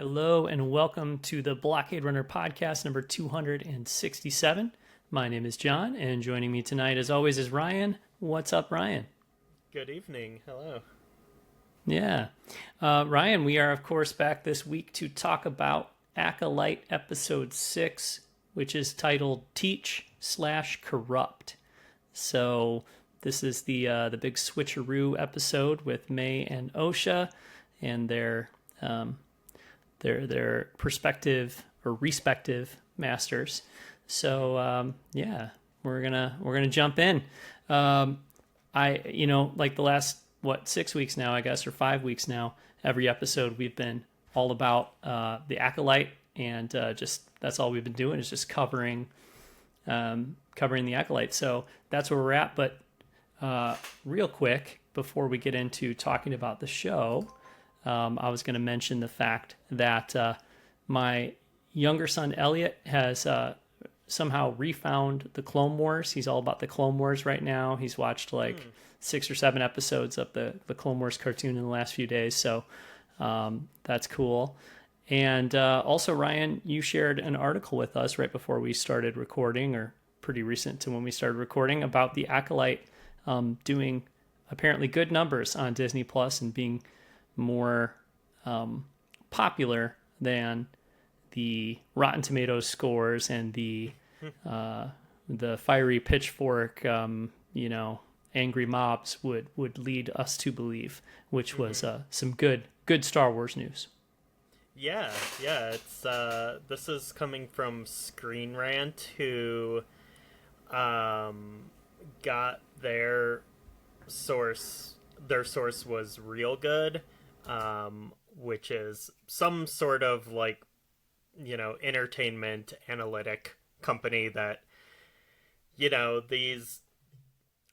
Hello and welcome to the Blockade Runner podcast number 267. My name is John, and joining me tonight, as always, is Ryan. What's up, Ryan? Good evening. Hello. Yeah. Ryan, we are, of course, back this week to talk about Acolyte episode 6, which is titled Teach/Corrupt. So this is the big switcheroo episode with May and Osha and their perspective or respective masters. So we're gonna jump in. Like the last 6 weeks now, I guess, or 5 weeks now, every episode we've been all about the Acolyte, and just that's all we've been doing is just covering the Acolyte. So that's where we're at. But real quick, before we get into talking about the show, I was going to mention the fact that my younger son Elliot has somehow refound the Clone Wars. He's all about the Clone Wars right now. He's watched 6 or 7 episodes of the Clone Wars cartoon in the last few days, so that's cool. And also, Ryan, you shared an article with us right before we started recording, or pretty recent to when we started recording, about the Acolyte doing apparently good numbers on Disney Plus and being more popular than the Rotten Tomatoes scores and the fiery pitchfork, angry mobs would lead us to believe, which was some good Star Wars news. Yeah, it's this is coming from Screen Rant, who got their source was Real Good, which is some sort of entertainment analytic company that, these,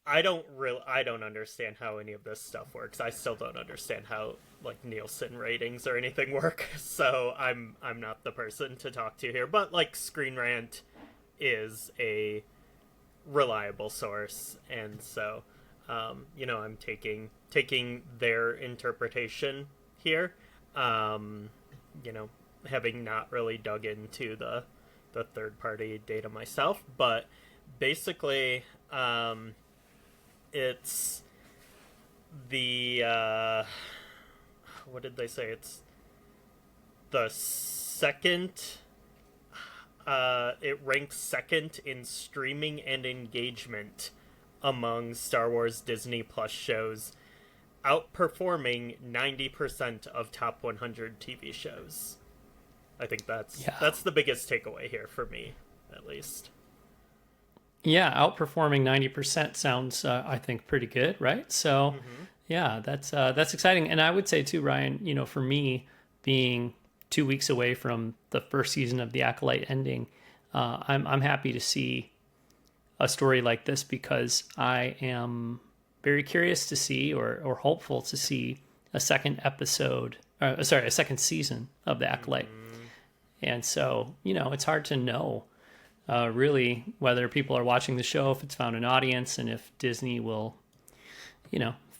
I don't understand how any of this stuff works. I still don't understand how Nielsen ratings or anything work. So I'm not the person to talk to here, but Screen Rant is a reliable source. And so, I'm taking their interpretation here, having not really dug into the third-party data myself, but basically, it's the, what did they say? It's the second, it ranks second in streaming and engagement among Star Wars Disney Plus shows, outperforming 90% of top 100 TV shows. I think that's the biggest takeaway here for me, at least. Yeah, outperforming 90% sounds, I think, pretty good, right? So, yeah, that's exciting. And I would say too, Ryan, for me, being 2 weeks away from the first season of The Acolyte ending, I'm happy to see a story like this, because I am very curious to see, or hopeful to see, a second season of The Acolyte. And so, it's hard to know really whether people are watching the show, if it's found an audience, and if Disney will,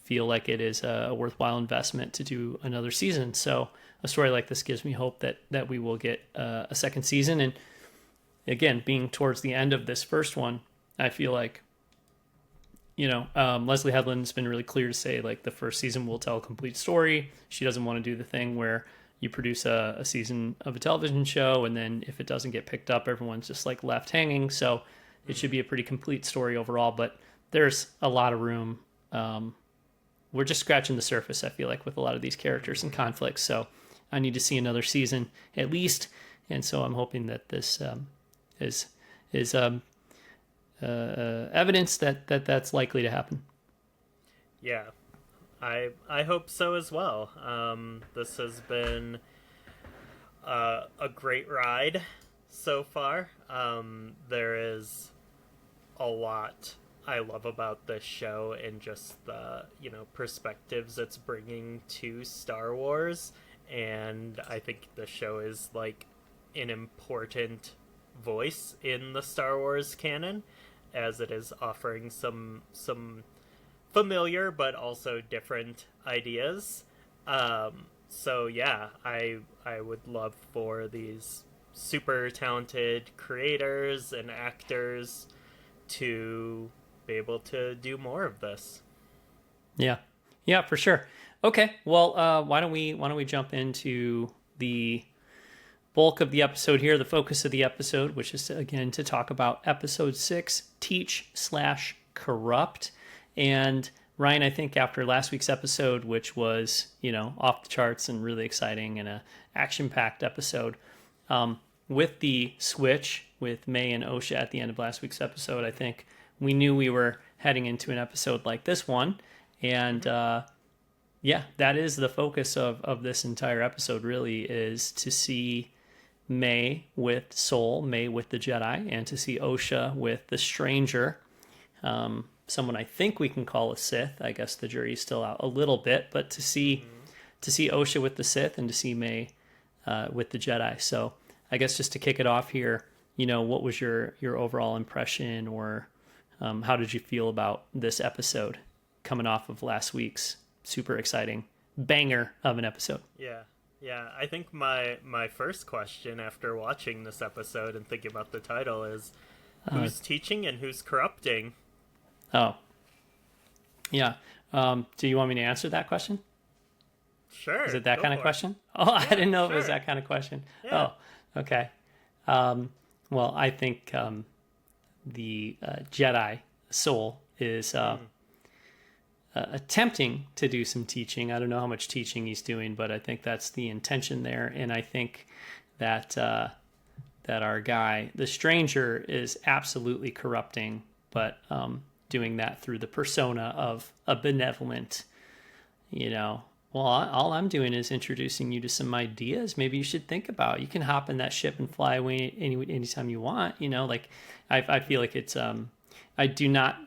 feel like it is a worthwhile investment to do another season. So a story like this gives me hope that we will get a second season. And again, being towards the end of this first one, I feel like, Leslie Headland's been really clear to say, the first season will tell a complete story. She doesn't want to do the thing where you produce a season of a television show, and then if it doesn't get picked up, everyone's just left hanging. So it should be a pretty complete story overall, but there's a lot of room. We're just scratching the surface, I feel like, with a lot of these characters and conflicts. So I need to see another season at least. And so I'm hoping that this is evidence that's likely to happen. Yeah, I hope so as well. This has been a great ride so far. There is a lot I love about this show, and just the perspectives it's bringing to Star Wars. And I think the show is an important voice in the Star Wars canon, as it is offering some familiar but also different ideas. So yeah, I would love for these super talented creators and actors to be able to do more of this. Yeah, yeah, for sure. Okay, well, why don't we jump into the bulk of the episode here, the focus of the episode, which is again to talk about episode 6, Teach slash Corrupt. And Ryan, I think after last week's episode, which was, off the charts and really exciting and a action-packed episode, with the switch with May and Osha at the end of last week's episode, I think we knew we were heading into an episode like this one. And yeah, that is the focus of this entire episode, really, is to see May with Soul, May with the Jedi, and to see Osha with the Stranger, someone I think we can call a Sith. I guess the jury's still out a little bit, but to see Osha with the Sith and to see May with the Jedi. So I guess just to kick it off here, what was your overall impression, or how did you feel about this episode coming off of last week's super exciting banger of an episode? Yeah, I think my first question after watching this episode and thinking about the title is, who's teaching and who's corrupting? Oh, yeah. Do you want me to answer that question? Sure. Is it that kind of question? It. Oh, I Yeah, didn't know sure. it was that kind of question. Yeah. Oh, okay. Well, I think the Jedi soul is attempting to do some teaching. I don't know how much teaching he's doing, but I think that's the intention there. And I think that that our guy, the Stranger, is absolutely corrupting, but doing that through the persona of a benevolent, well, all I'm doing is introducing you to some ideas maybe you should think about. You can hop in that ship and fly away anytime you want. Like I feel like it's I do not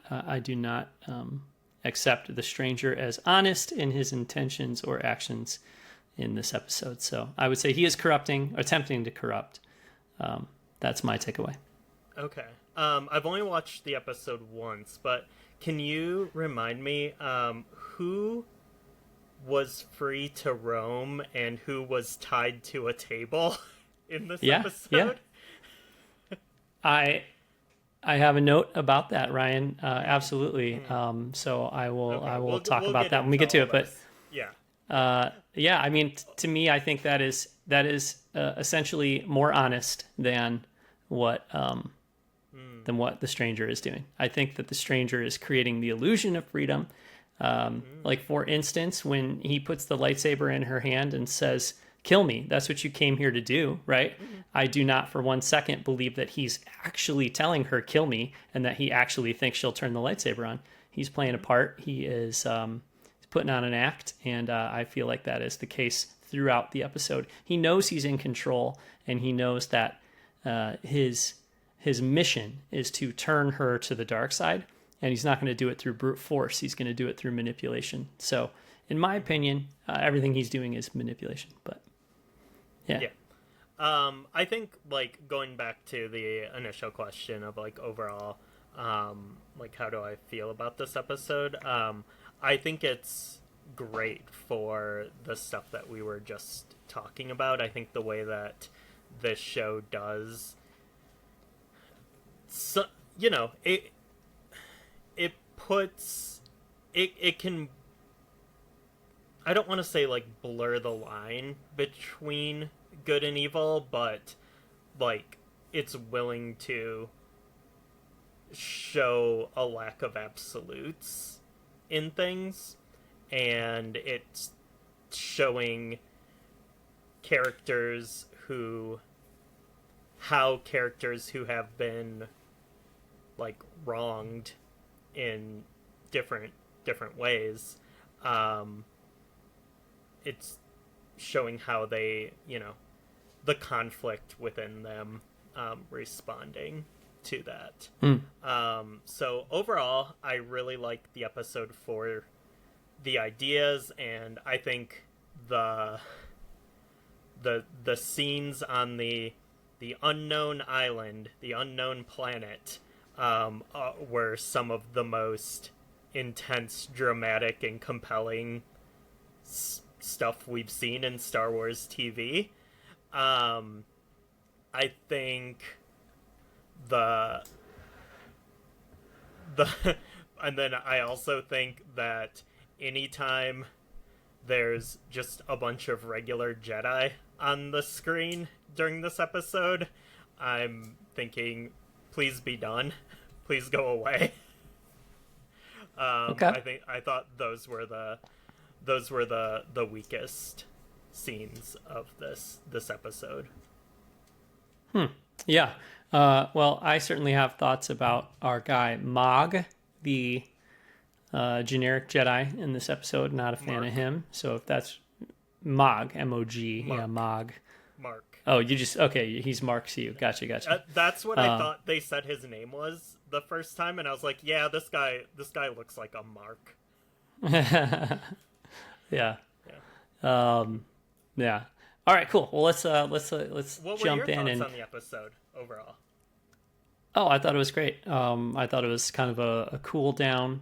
accept the Stranger as honest in his intentions or actions in this episode. So I would say he is corrupting, attempting to corrupt. That's my takeaway. Okay. I've only watched the episode once, but can you remind me who was free to roam and who was tied to a table in this episode? Yeah. I have a note about that, Ryan. Absolutely. So I will We'll talk about that when we get to it. But yeah. yeah, I mean, to me, I think that is essentially more honest than what the Stranger is doing. I think that the Stranger is creating the illusion of freedom. Like, for instance, when he puts the lightsaber in her hand and says, "Kill me," that's what you came here to do, right? I do not for 1 second believe that he's actually telling her "kill me" and that he actually thinks she'll turn the lightsaber on. He's playing a part. He is putting on an act, and I feel like that is the case throughout the episode. He knows he's in control, and he knows that his mission is to turn her to the dark side, and he's not going to do it through brute force. He's going to do it through manipulation. So, in my opinion, everything he's doing is manipulation. But yeah. I think, like, going back to the initial question of, like, overall, like, how do I feel about this episode? I think it's great for the stuff that we were just talking about. I think the way that this show does, so, it puts, it can, I don't want to say, like, blur the line between good and evil, but, like, it's willing to show a lack of absolutes in things, and it's showing how characters who have been, like, wronged in different ways, it's showing how they, the conflict within them, responding to that. So overall, I really liked the episode for the ideas, and I think the scenes on the unknown island, the unknown planet, were some of the most intense, dramatic, and compelling stuff we've seen in Star Wars TV. I think the and then I also think that anytime there's just a bunch of regular Jedi on the screen during this episode, I'm thinking, please be done, please go away. Okay. I thought those were the weakest scenes of this episode. Yeah. Well, I certainly have thoughts about our guy Mog, the generic Jedi in this episode. Not a fan Mark. of him. So if that's Mog, M-O-G, Mark. yeah, Mog. Mark. Oh, you just okay. He's Mark's you. Gotcha. That's what I thought they said his name was the first time, and I was like, yeah, this guy looks like a Mark. Yeah. Yeah. All right, cool. Well, let's What were jump your in thoughts and on the episode overall? oh, I thought it was great. I thought it was kind of a cool down.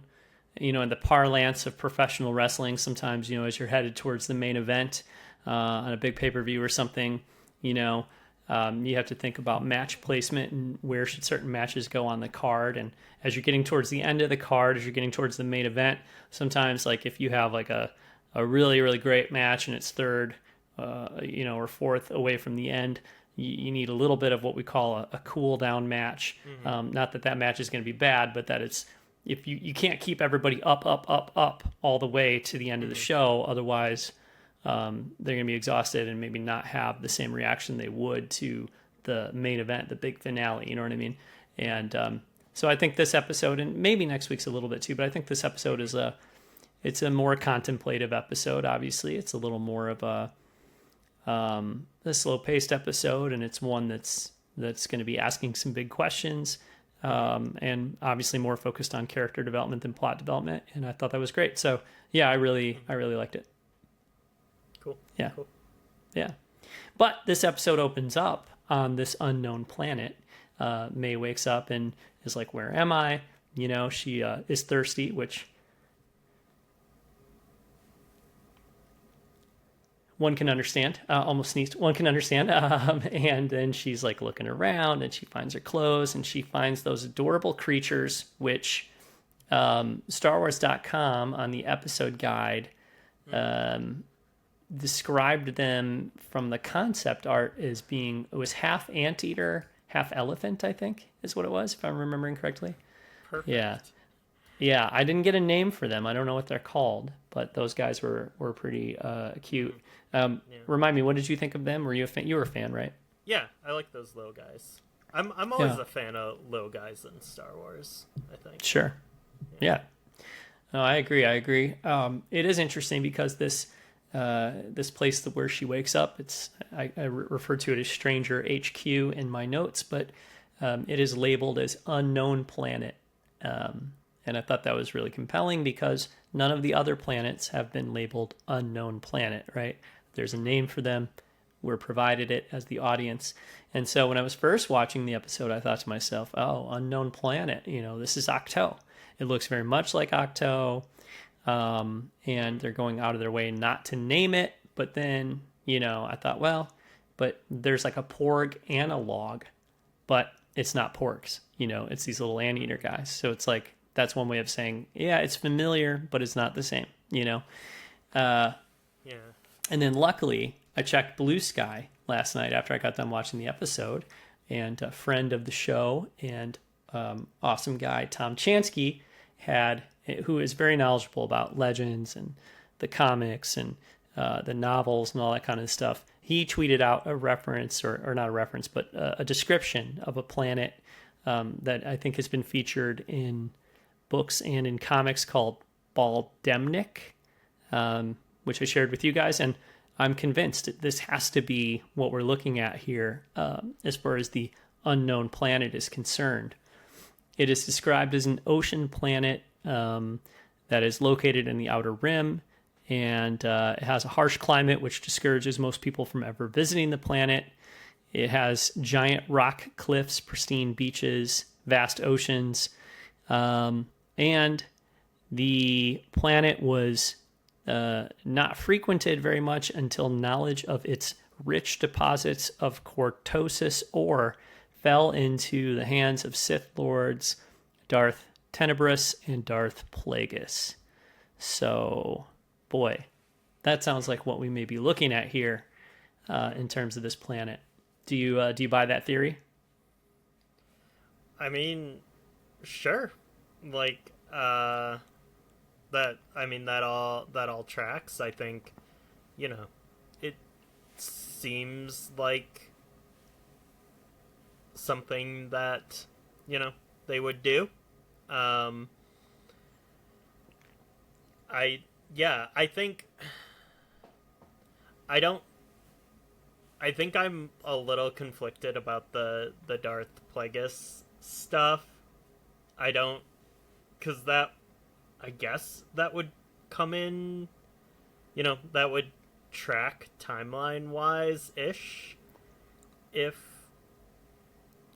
In the parlance of professional wrestling, sometimes as you're headed towards the main event on a big pay-per-view or something, you have to think about match placement and where should certain matches go on the card. And as you're getting towards the end of the card, as you're getting towards the main event, sometimes like if you have like a really really great match and it's third, or fourth away from the end, you need a little bit of what we call a cool down match. Not that match is going to be bad, but that it's if you can't keep everybody up all the way to the end of the show, otherwise they're going to be exhausted and maybe not have the same reaction they would to the main event, the big finale. You know what I mean? And so I think this episode, and maybe next week's a little bit too, but I think this episode is it's a more contemplative episode. Obviously, it's a little more of a slow-paced episode, and it's one that's going to be asking some big questions, and obviously more focused on character development than plot development. And I thought that was great. So yeah, I really liked it. Cool. Yeah. Cool. Yeah. But this episode opens up on this unknown planet. May wakes up and is like, "Where am I?" She is thirsty, which one can understand. Almost sneezed. One can understand. And then she's like looking around and she finds her clothes and she finds those adorable creatures, which StarWars.com on the episode guide described them from the concept art as being, it was half anteater, half elephant, I think is what it was, if I'm remembering correctly. Perfect. Yeah, I didn't get a name for them. I don't know what they're called, but those guys were pretty cute. Remind me, what did you think of them? Were you a fan? You were a fan, right? Yeah, I like those little guys. I'm always a fan of little guys in Star Wars, I think. Sure. Yeah. No, I agree. It is interesting because this place where she wakes up, I refer to it as Stranger HQ in my notes, but it is labeled as unknown planet. And I thought that was really compelling because none of the other planets have been labeled unknown planet, right? There's a name for them. We're provided it as the audience. And so when I was first watching the episode, I thought to myself, oh, unknown planet, this is Octo. It looks very much like Octo. And they're going out of their way not to name it. But then, I thought, well, but there's like a Porg analog, but it's not Porgs. It's these little anteater guys. So it's like, that's one way of saying, yeah, it's familiar, but it's not the same, Yeah. And then luckily, I checked Blue Sky last night after I got done watching the episode, and a friend of the show and awesome guy, Tom Chansky, who is very knowledgeable about Legends and the comics and the novels and all that kind of stuff. He tweeted out a reference, or not a reference, but a description of a planet that I think has been featured in books and in comics called Baldemnik, which I shared with you guys, and I'm convinced this has to be what we're looking at here as far as the unknown planet is concerned. It is described as an ocean planet that is located in the outer rim, and it has a harsh climate which discourages most people from ever visiting the planet. It has giant rock cliffs, pristine beaches, vast oceans, and the planet was not frequented very much until knowledge of its rich deposits of cortosis ore fell into the hands of Sith Lords Darth Tenebrous and Darth Plagueis. So, boy, that sounds like what we may be looking at here in terms of this planet. Do you buy that theory? I mean, sure. Like, that all tracks. I think, it seems like something that, they would do. I think I'm a little conflicted about the Darth Plagueis stuff. Because I guess that would come in, that would track timeline-wise-ish if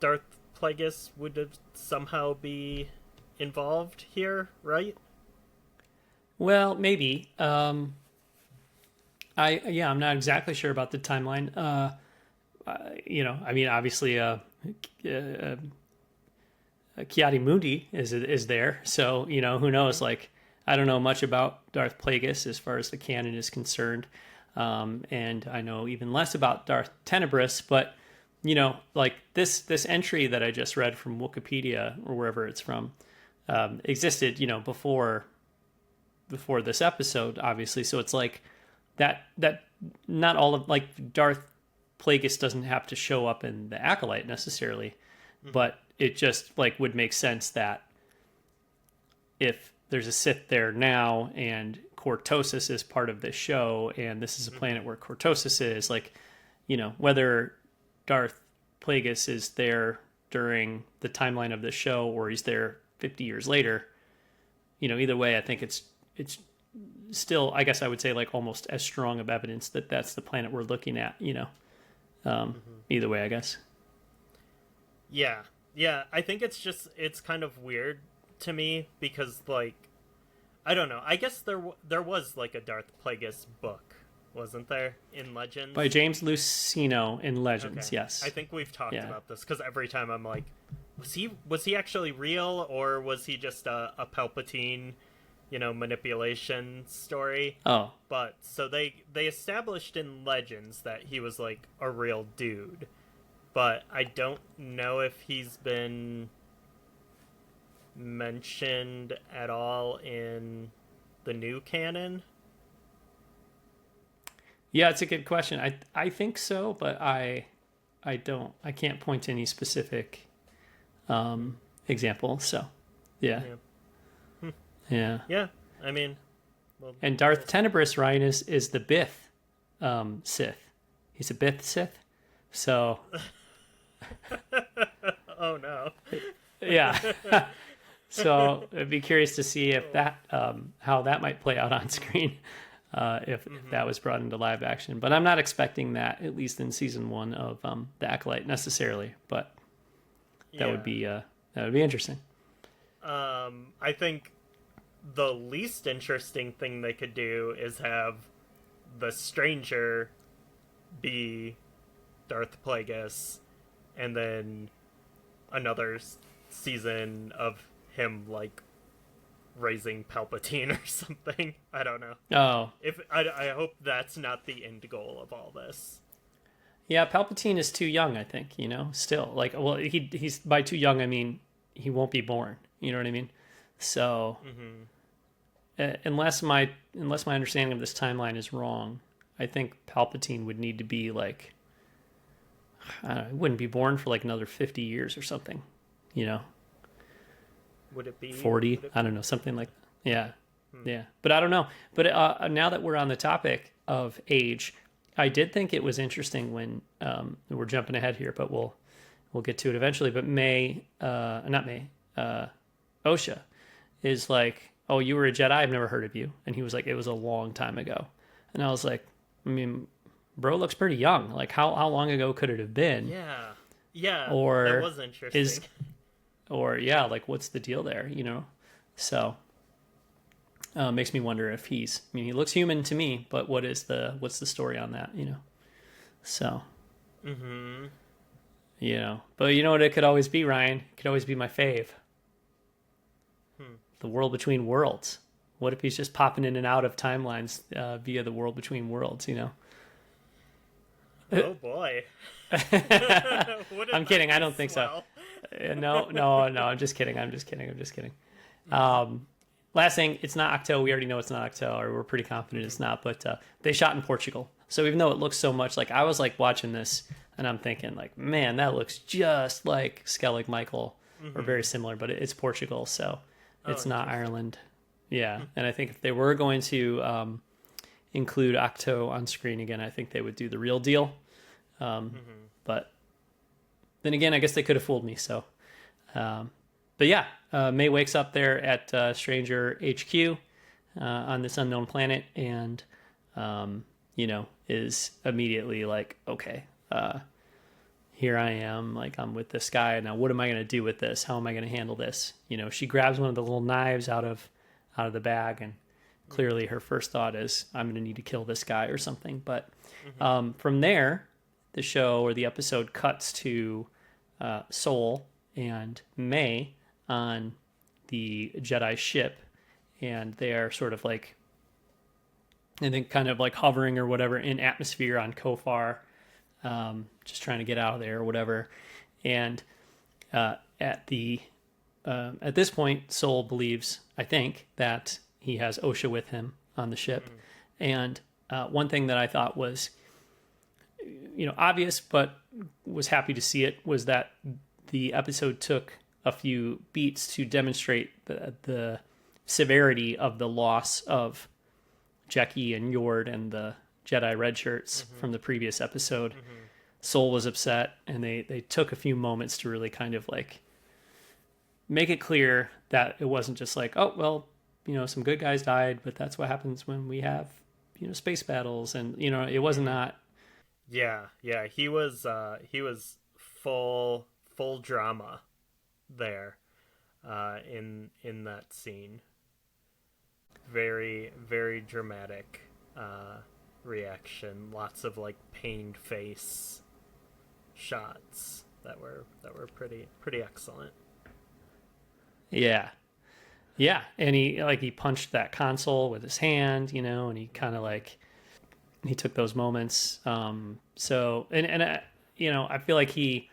Darth Plagueis would have somehow be involved here, right? Well, maybe. I'm not exactly sure about the timeline. Obviously, Ki-Adi-Mundi is there, so who knows? Like, I don't know much about Darth Plagueis as far as the canon is concerned, and I know even less about Darth Tenebrous. But like this entry that I just read from Wikipedia or wherever it's from existed, before this episode, obviously. So it's like that not all of, like, Darth Plagueis doesn't have to show up in the Acolyte necessarily, but it just like would make sense that if there's a Sith there now and Cortosis is part of this show and this is a planet where Cortosis is, like, whether Darth Plagueis is there during the timeline of the show or he's there 50 years later, either way, I think it's still, I guess I would say, like, almost as strong of evidence that that's the planet we're looking at, either way, I guess. Yeah. I think it's kind of weird to me because, like, I don't know. I guess there was like a Darth Plagueis book, wasn't there, in Legends? By James Luceno in Legends, okay. Yes. I think we've talked about this because every time I'm like, was he actually real, or was he just a Palpatine, manipulation story? Oh. But so they established in Legends that he was like a real dude, but I don't know if he's been mentioned at all in the new canon. Yeah, it's a good question. I think so, but I can't point to any specific example. So, yeah. Yeah. Yeah, I mean, well, and Darth Tenebrous, Ryan, is the Bith Sith. He's a Bith Sith. So. Oh no. Yeah. So I'd be curious to see if that how that might play out on screen if that was brought into live action. But I'm not expecting that, at least in season 1 of the Acolyte necessarily. But that would be interesting. I think the least interesting thing they could do is have the Stranger be Darth Plagueis, and then another season of him, like, raising Palpatine or something. I don't know. Oh. I hope that's not the end goal of all this. Yeah, Palpatine is too young, I think, still. Like, well, he's by too young, I mean, he won't be born. You know what I mean? So, unless my understanding of this timeline is wrong, I think Palpatine would need to be, like, I don't know, he wouldn't be born for like another 50 years or something, Would it be 40? I don't know, something like that. Yeah. Yeah. But I don't know. But now that we're on the topic of age, I did think it was interesting when we're jumping ahead here, but we'll get to it eventually. But Osha is like, "Oh, you were a Jedi? I've never heard of you." And he was like, "It was a long time ago." And I was like, I mean, bro looks pretty young. Like, how long ago could it have been? Yeah. Or that was interesting. Like, what's the deal there? So, Makes me wonder if he's. I mean, he looks human to me, but what's the story on that? So. Mm-hmm. But you know what it could always be, Ryan? It could always be my fave. The world between worlds. What if he's just popping in and out of timelines via the world between worlds? Oh boy. I'm kidding. I don't think so. No. I'm just kidding. Last thing, it's not Octo. We already know it's not Octo, or we're pretty confident it's not. But they shot in Portugal, so even though it looks so much like, I was like watching this and I'm thinking like, man, that looks just like Skellig Michael, or very similar, but it's Portugal, so it's not Ireland. Yeah, and I think if they were going to include Octo on screen again, I think they would do the real deal. But then again, I guess they could have fooled me. So, but yeah, May wakes up there at Stranger HQ on this unknown planet, and is immediately like, okay, here I am, like I'm with this guy now. What am I going to do with this? How am I going to handle this? She grabs one of the little knives out of the bag, and clearly her first thought is, I'm going to need to kill this guy or something. But from there, the show or the episode cuts to Sol and May on the Jedi ship, and they are sort of like, I think, kind of like hovering or whatever in atmosphere on Kofar, just trying to get out of there or whatever. And at this point, Sol believes, I think, that he has Osha with him on the ship. And one thing that I thought was, obvious, but was happy to see it, was that the episode took a few beats to demonstrate the severity of the loss of Jackie and Yord and the Jedi red shirts from the previous episode. Sol was upset, and they took a few moments to really kind of like make it clear that it wasn't just like, oh, well, some good guys died, but that's what happens when we have, space battles. And, it was not. Yeah. He was full drama there in that scene. Very, very dramatic reaction. Lots of like pained face shots that were pretty excellent. Yeah, and he punched that console with his hand, and he kind of like, he took those moments. So I feel like he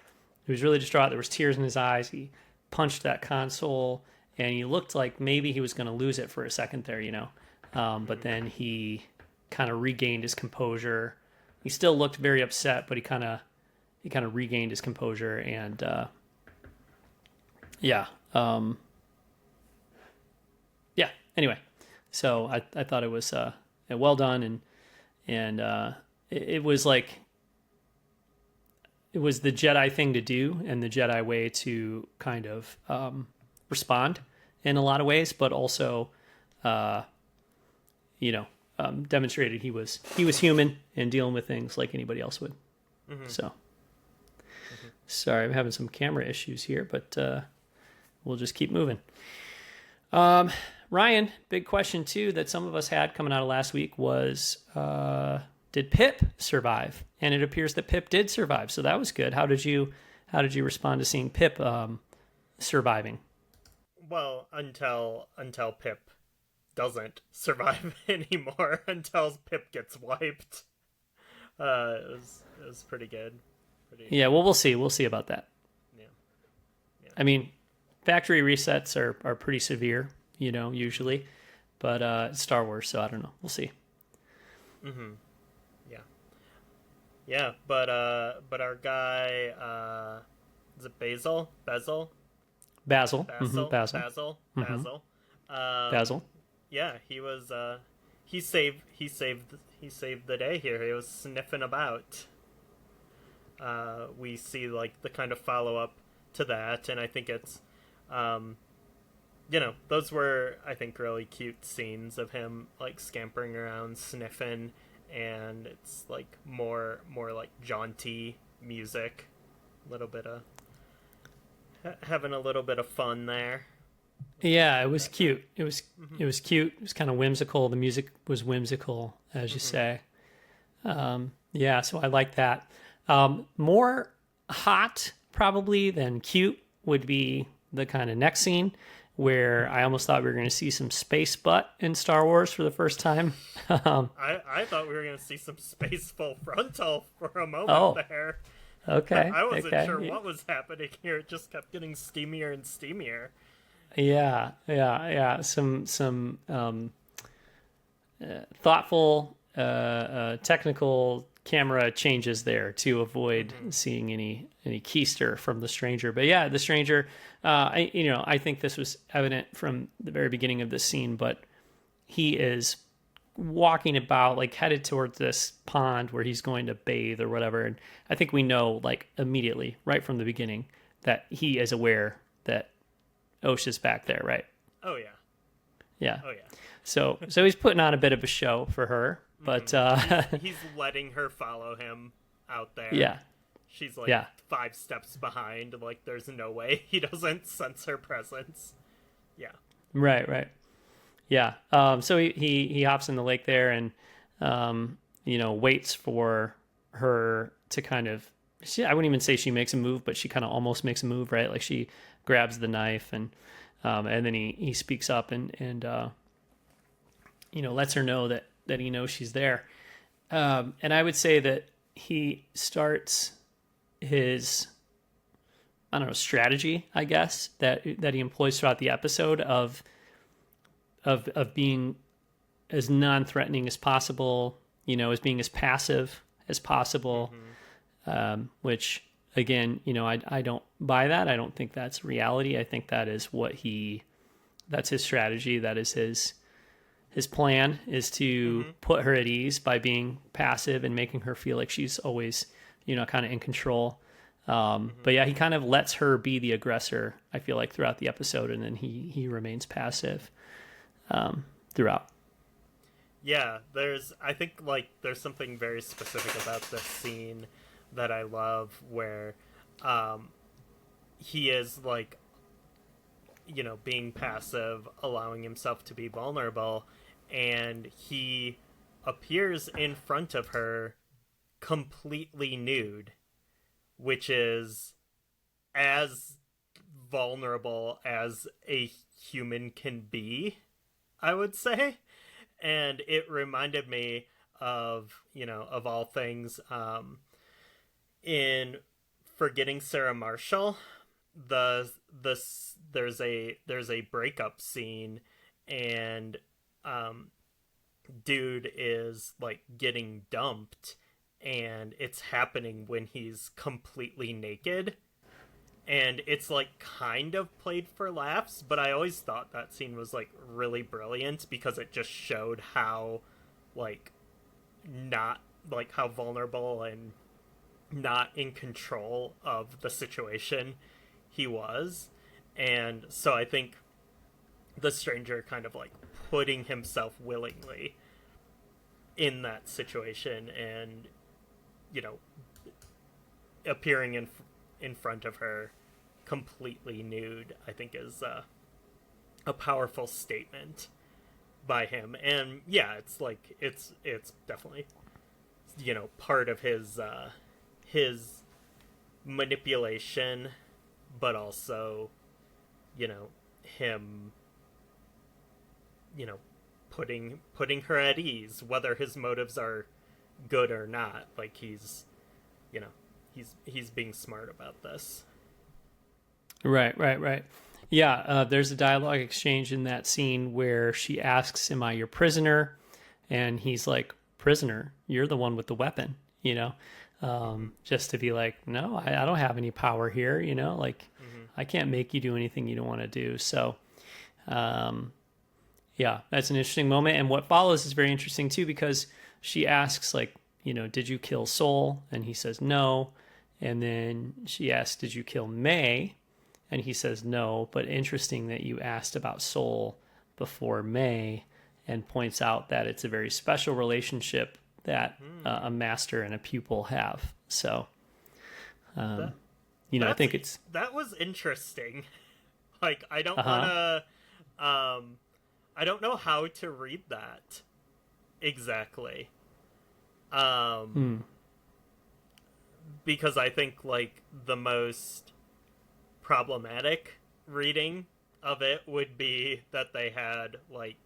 was really distraught. There was tears in his eyes. He punched that console, and he looked like maybe he was going to lose it for a second there, but then he kind of regained his composure. He still looked very upset, but he kind of regained his composure, and anyway, so I thought it was well done, and it was like, it was the Jedi thing to do and the Jedi way to kind of respond in a lot of ways, but also demonstrated he was human and dealing with things like anybody else would. So sorry, I'm having some camera issues here, but we'll just keep moving. Ryan, big question too that some of us had coming out of last week was, did Pip survive? And it appears that Pip did survive, so that was good. How did you respond to seeing Pip surviving? Well, until Pip doesn't survive anymore, until Pip gets wiped. It was pretty good. Yeah, well, we'll see. We'll see about that. Yeah. I mean, factory resets are pretty severe, usually, but it's Star Wars, so I don't know. We'll see. Yeah, but our guy, is it Basil? Basil. Basil. Yeah, he was. He saved the day here. He was sniffing about. We see like the kind of follow up to that, and I think it's, those were, I think, really cute scenes of him like scampering around, sniffing, and it's like more like jaunty music, a little bit of having a little bit of fun there. Yeah, it was cute. It was Hmm. it was cute. It was kind of whimsical. The music was whimsical, as you Hmm. say. Yeah, so I like that. More hot probably than cute would be the kind of next scene where I almost thought we were going to see some space butt in Star Wars for the first time. I thought we were gonna see some space full frontal for a moment Oh, there. okay, I wasn't sure okay. what was happening here. It just kept getting steamier and steamier. Yeah, yeah, yeah. Some thoughtful technical camera changes there to avoid Hmm. seeing any keister from the stranger. But yeah, the stranger, I think this was evident from the very beginning of this scene, but he is walking about like headed towards this pond where he's going to bathe or whatever. And I think we know like immediately, right from the beginning, that he is aware that Osha's back there, right? Oh yeah. Yeah. Oh yeah. So he's putting on a bit of a show for her, but Hmm. He's letting her follow him out there. yeah, She's like yeah, 5 steps behind. Like there's no way he doesn't sense her presence. Yeah. right, right, yeah. So he hops in the lake there and waits for her to kind of. I wouldn't even say she makes a move, but she kind of almost makes a move, right? Like she grabs the knife and then he speaks up and lets her know that he knows she's there. And I would say that he starts his I don't know strategy, I guess that he employs throughout the episode of being as non-threatening as possible, as being as passive as possible, Hmm. which again, I don't buy that. I don't think that's reality. I think that is that's his strategy. That is his plan is to Hmm. put her at ease by being passive and making her feel like she's always, kind of in control. Hmm. But yeah, he kind of lets her be the aggressor, I feel like, throughout the episode, and then he remains passive throughout. Yeah, I think like there's something very specific about this scene that I love where um he is like being passive, allowing himself to be vulnerable, and he appears in front of her completely nude, which is as vulnerable as a human can be, I would say. And it reminded me of all things, in Forgetting Sarah Marshall, there's a breakup scene, and um dude is like getting dumped, and it's happening when he's completely naked, and it's like kind of played for laughs, but I always thought that scene was like really brilliant because it just showed how like not like how vulnerable and not in control of the situation he was. And so I think the stranger kind of like putting himself willingly in that situation and you know appearing in front of her completely nude, I think is a powerful statement by him. And yeah, it's like it's definitely part of his manipulation, but also him you know putting her at ease, whether his motives are good or not. Like you know he's being smart about this. Right, right, right. Yeah, there's a dialogue exchange in that scene where she asks, "Am I your prisoner?" And he's like, "Prisoner? You're the one with the weapon." Mm-hmm. Just to be like, "No, I don't have any power here." Like Mm-hmm. I can't make you do anything you don't want to do. So, um, yeah, that's an interesting moment. And what follows is very interesting too because she asks, like, did you kill Soul? And he says no. And then she asks, did you kill May? And he says no. But interesting that you asked about Soul before May, and points out that it's a very special relationship that Mm. a master and a pupil have. So, That I that's think it's that was interesting. Like, I don't Uh-huh. want to. I don't know how to read that exactly. Um, Hmm. because I think like the most problematic reading of it would be that they had like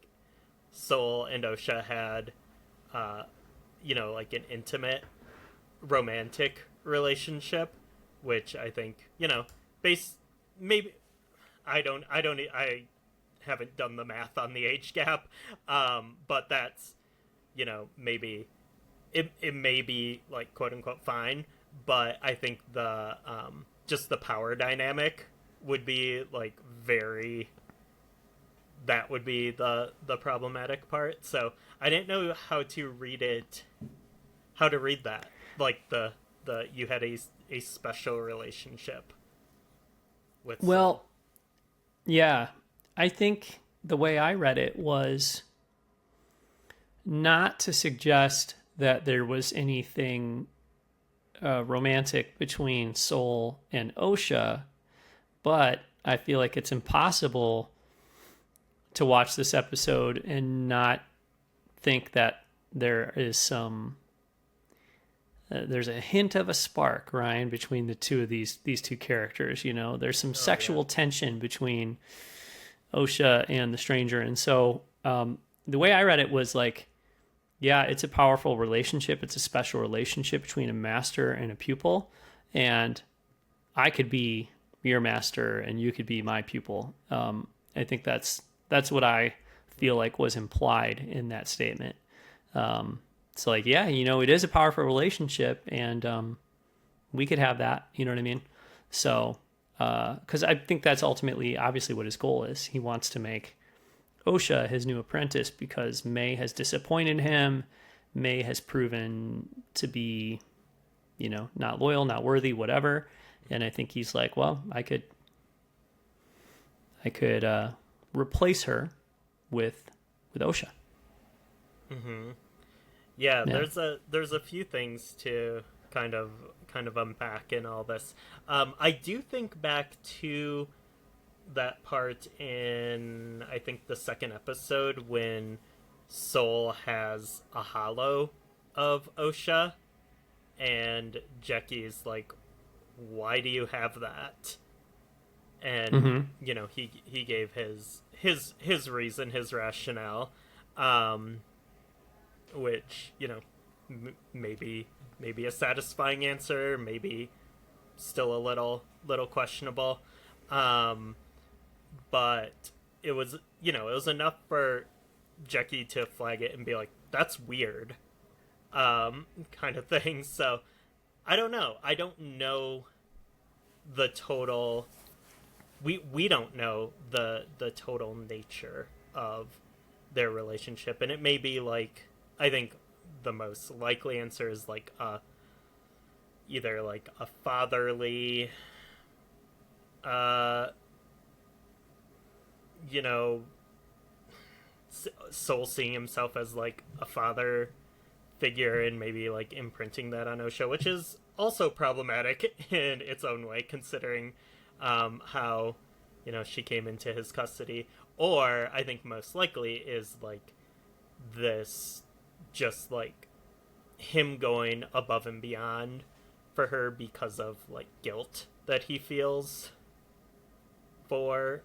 Soul and Osha had, uh, like an intimate romantic relationship, which I think base maybe I haven't done the math on the age gap, but that's maybe it may be like quote unquote fine, but I think the just the power dynamic would be like very that would be the problematic part. So I didn't know how to read it, how to read that. Like the you had a special relationship with Soul. Well, yeah. I think the way I read it was not to suggest that there was anything romantic between Soul and Osha, but I feel like it's impossible to watch this episode and not think that there is some there's a hint of a spark, Ryan, between the two of these two characters. There's some Oh yeah. sexual tension between Osha and the stranger, and so the way I read it was like, yeah, it's a powerful relationship. It's a special relationship between a master and a pupil, and I could be your master and you could be my pupil. I think that's what I feel like was implied in that statement. So like, yeah, it is a powerful relationship, and we could have that. You know what I mean? So, because I think that's ultimately, obviously, what his goal is. He wants to make Osha his new apprentice because May has disappointed him. May has proven to be, not loyal, not worthy, whatever. And I think he's like, well, I could replace her with Osha. Mm-hmm. Yeah, Yeah. there's a few things to kind of unpack in all this. I do think back to that part in I think the second episode when Soul has a hollow of Osha and Jackie's like, "Why do you have that?" And Mm-hmm. he gave his reason, his rationale, um, which maybe a satisfying answer, maybe still a little questionable, um, but it was enough for Jackie to flag it and be like, "That's weird," kind of thing. So I don't know. I don't know the total. We don't know the total nature of their relationship, and it may be like I think the most likely answer is like either like a fatherly uh you know Soul seeing himself as like a father figure and maybe like imprinting that on Osha, which is also problematic in its own way considering how she came into his custody. Or I think most likely is like this just like him going above and beyond for her because of like guilt that he feels for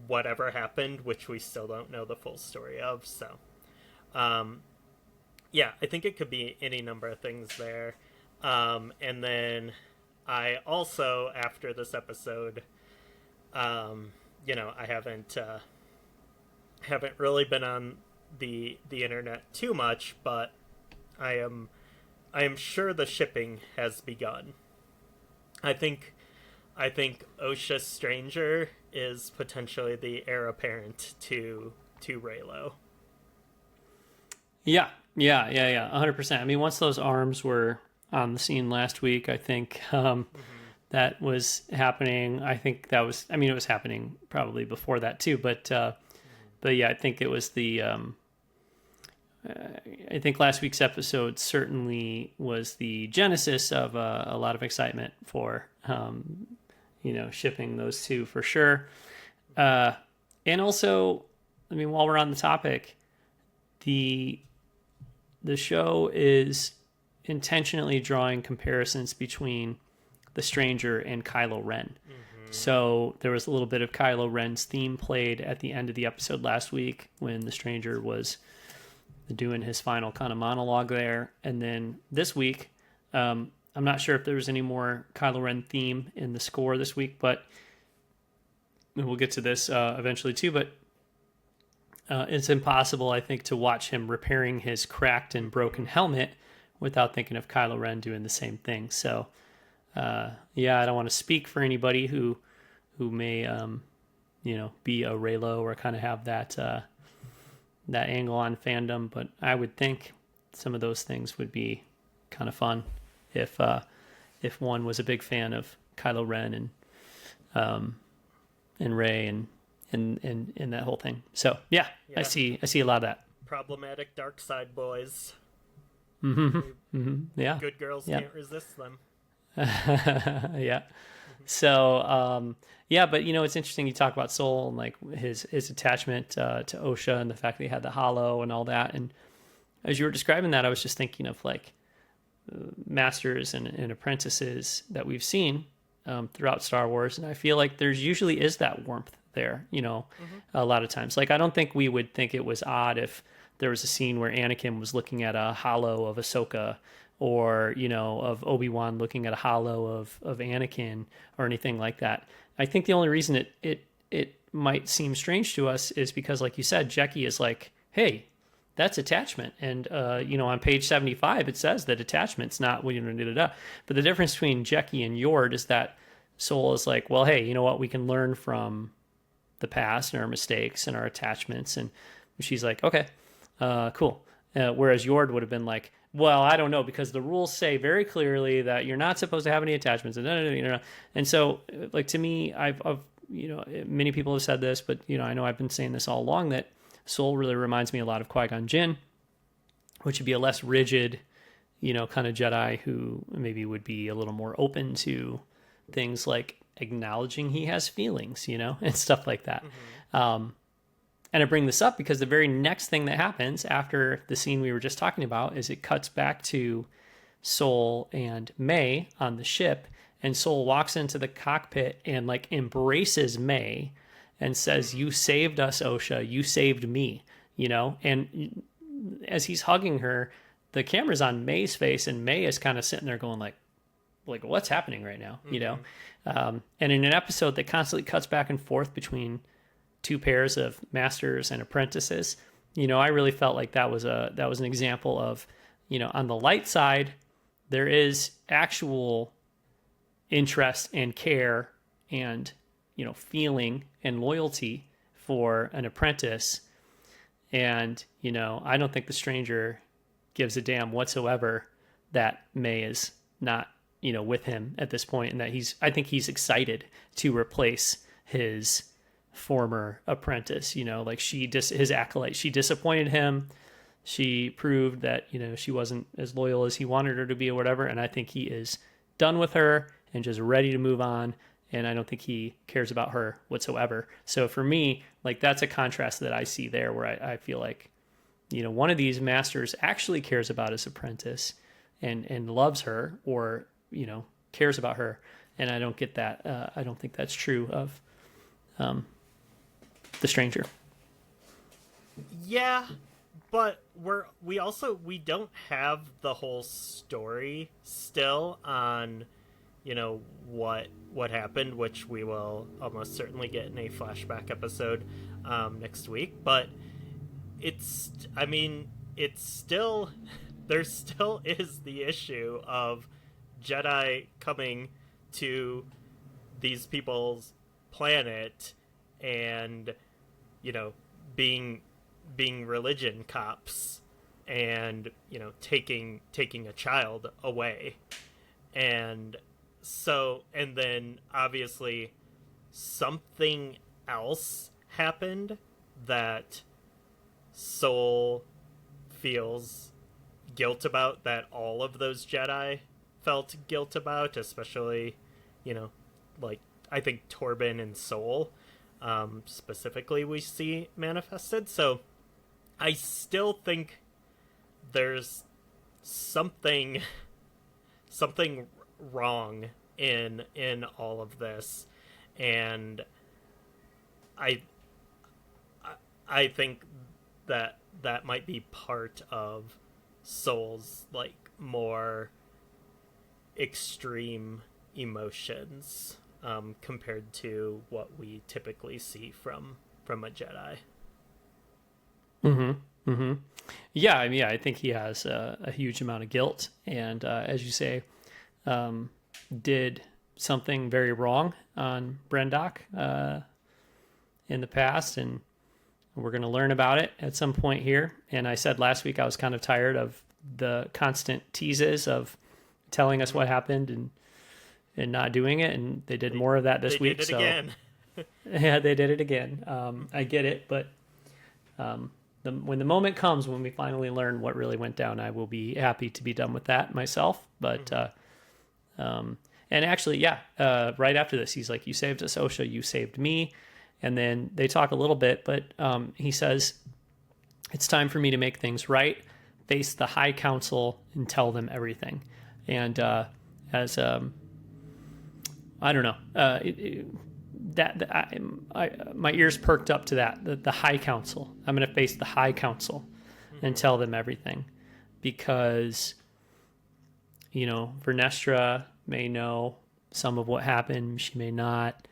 whatever happened, which we still don't know the full story of. So, um, yeah, I think it could be any number of things there. And then I also, after this episode, I haven't really been on the internet too much, but I am I am sure the shipping has begun. I think Osha Stranger is potentially the heir apparent to Raylo. Yeah. Yeah. 100%. I mean, once those arms were on the scene last week, I think Mm-hmm. that was happening. I think that was. I mean, it was happening probably before that too. But yeah, I think it was the. I think last week's episode certainly was the genesis of a lot of excitement for shipping those two for sure. And also, I mean, while we're on the topic, the the show is intentionally drawing comparisons between the Stranger and Kylo Ren. So there was a little bit of Kylo Ren's theme played at the end of the episode last week when the Stranger was doing his final kind of monologue there. And then this week, I'm not sure if there was any more Kylo Ren theme in the score this week, but we'll get to this eventually too. But it's impossible, I think, to watch him repairing his cracked and broken helmet without thinking of Kylo Ren doing the same thing. So, yeah, I don't want to speak for anybody who may, be a Reylo or kind of have that that angle on fandom, but I would think some of those things would be kind of fun if one was a big fan of Kylo Ren and Rey and that whole thing. So yeah, I see a lot of that. Problematic dark side boys. Yeah. Good girls can't resist them. Yeah. So, yeah, but it's interesting you talk about Soul and like his attachment to Osha and the fact that he had the hollow and all that. And as you were describing that, I was just thinking of like masters and apprentices that we've seen throughout Star Wars. And I feel like there's usually is that warmth there, a lot of times. Like, I don't think we would think it was odd if there was a scene where Anakin was looking at a hollow of Ahsoka, or of Obi-Wan looking at a hollow of Anakin, or anything like that. I think the only reason it might seem strange to us is because, like you said, Jecki is like, hey, that's attachment, and on page 75 it says that attachment's not But the difference between Jecki and Yord is that Soul is like, well, hey, you know what, we can learn from the past and our mistakes and our attachments, and she's like, okay, cool. Whereas Yord would have been like, well, I don't know, because the rules say very clearly that you're not supposed to have any attachments, and so, like, to me, I've many people have said this, but I know I've been saying this all along, that Soul really reminds me a lot of Qui-Gon Jinn, which would be a less rigid, kind of Jedi who maybe would be a little more open to things like acknowledging he has feelings, and stuff like that. And I bring this up because the very next thing that happens after the scene we were just talking about is it cuts back to Soul and May on the ship, and Soul walks into the cockpit and like embraces May and says, "You saved us, Osha. You saved me." And as he's hugging her, the camera's on May's face, and May is kind of sitting there going like what's happening right now, and in an episode that constantly cuts back and forth between two pairs of masters and apprentices, I really felt like that was an example of, on the light side, there is actual interest and care and, feeling and loyalty for an apprentice. And, I don't think the Stranger gives a damn whatsoever that May is not, with him at this point, and that I think he's excited to replace his former apprentice, like his acolyte. She disappointed him. She proved that, she wasn't as loyal as he wanted her to be or whatever. And I think he is done with her and just ready to move on. And I don't think he cares about her whatsoever. So for me, like, that's a contrast that I see there, where I feel like, one of these masters actually cares about his apprentice and loves her, or, cares about her. And I don't get that. I don't think that's true of, the Stranger. Yeah, but we don't have the whole story still on what happened, which we will almost certainly get in a flashback episode next week. But there still is the issue of Jedi coming to these people's planet and being religion cops, and taking a child away. And so, and then obviously something else happened that Soul feels guilt about, that all of those Jedi felt guilt about, especially like I think Torben and Soul. specifically we see manifested. So I still think there's something wrong in all of this, and I I think that might be part of Soul's like more extreme emotions, compared to what we typically see from a Jedi. Mm-hmm. Mm-hmm. Yeah, I mean, yeah, I think he has a huge amount of guilt, and as you say, did something very wrong on Brendok in the past, and we're going to learn about it at some point here. And I said last week I was kind of tired of the constant teases of telling us what happened and not doing it, and they did more of that this week. Did it so again. yeah, they did it again. I get it, but when the moment comes when we finally learn what really went down, I will be happy to be done with that myself. But and actually, yeah, right after this, he's like, "You saved us, Osha. You saved me." And then they talk a little bit, but he says, "It's time for me to make things right. Face the High Council and tell them everything." And as I don't know, my ears perked up to that. The High Council. I'm going to face the High Council and tell them everything, because Vernestra may know some of what happened. She may not.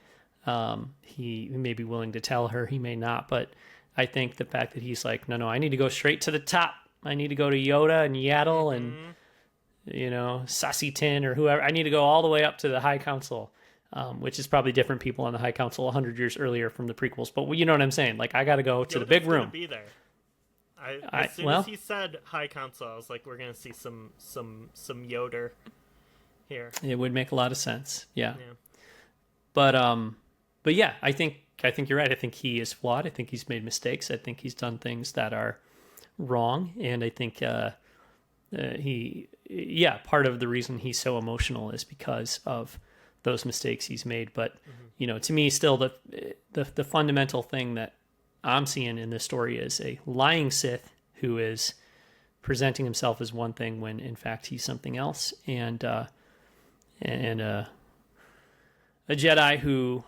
He may be willing to tell her. He may not. But I think the fact that he's like, no, I need to go straight to the top. I need to go to Yoda and Yaddle and Sassy Tin or whoever. I need to go all the way up to the High Council. Which is probably different people on the High Council 100 years earlier from the prequels. But you know what I'm saying? Like, I got to go to the big room. Be there. As soon as he said High Council, I was like, we're going to see some Yoder here. It would make a lot of sense. Yeah. But yeah, I think you're right. I think he is flawed. I think he's made mistakes. I think he's done things that are wrong. And I think part of the reason he's so emotional is because of those mistakes he's made. But to me, still the fundamental thing that I'm seeing in this story is a lying Sith who is presenting himself as one thing when in fact he's something else, and a Jedi who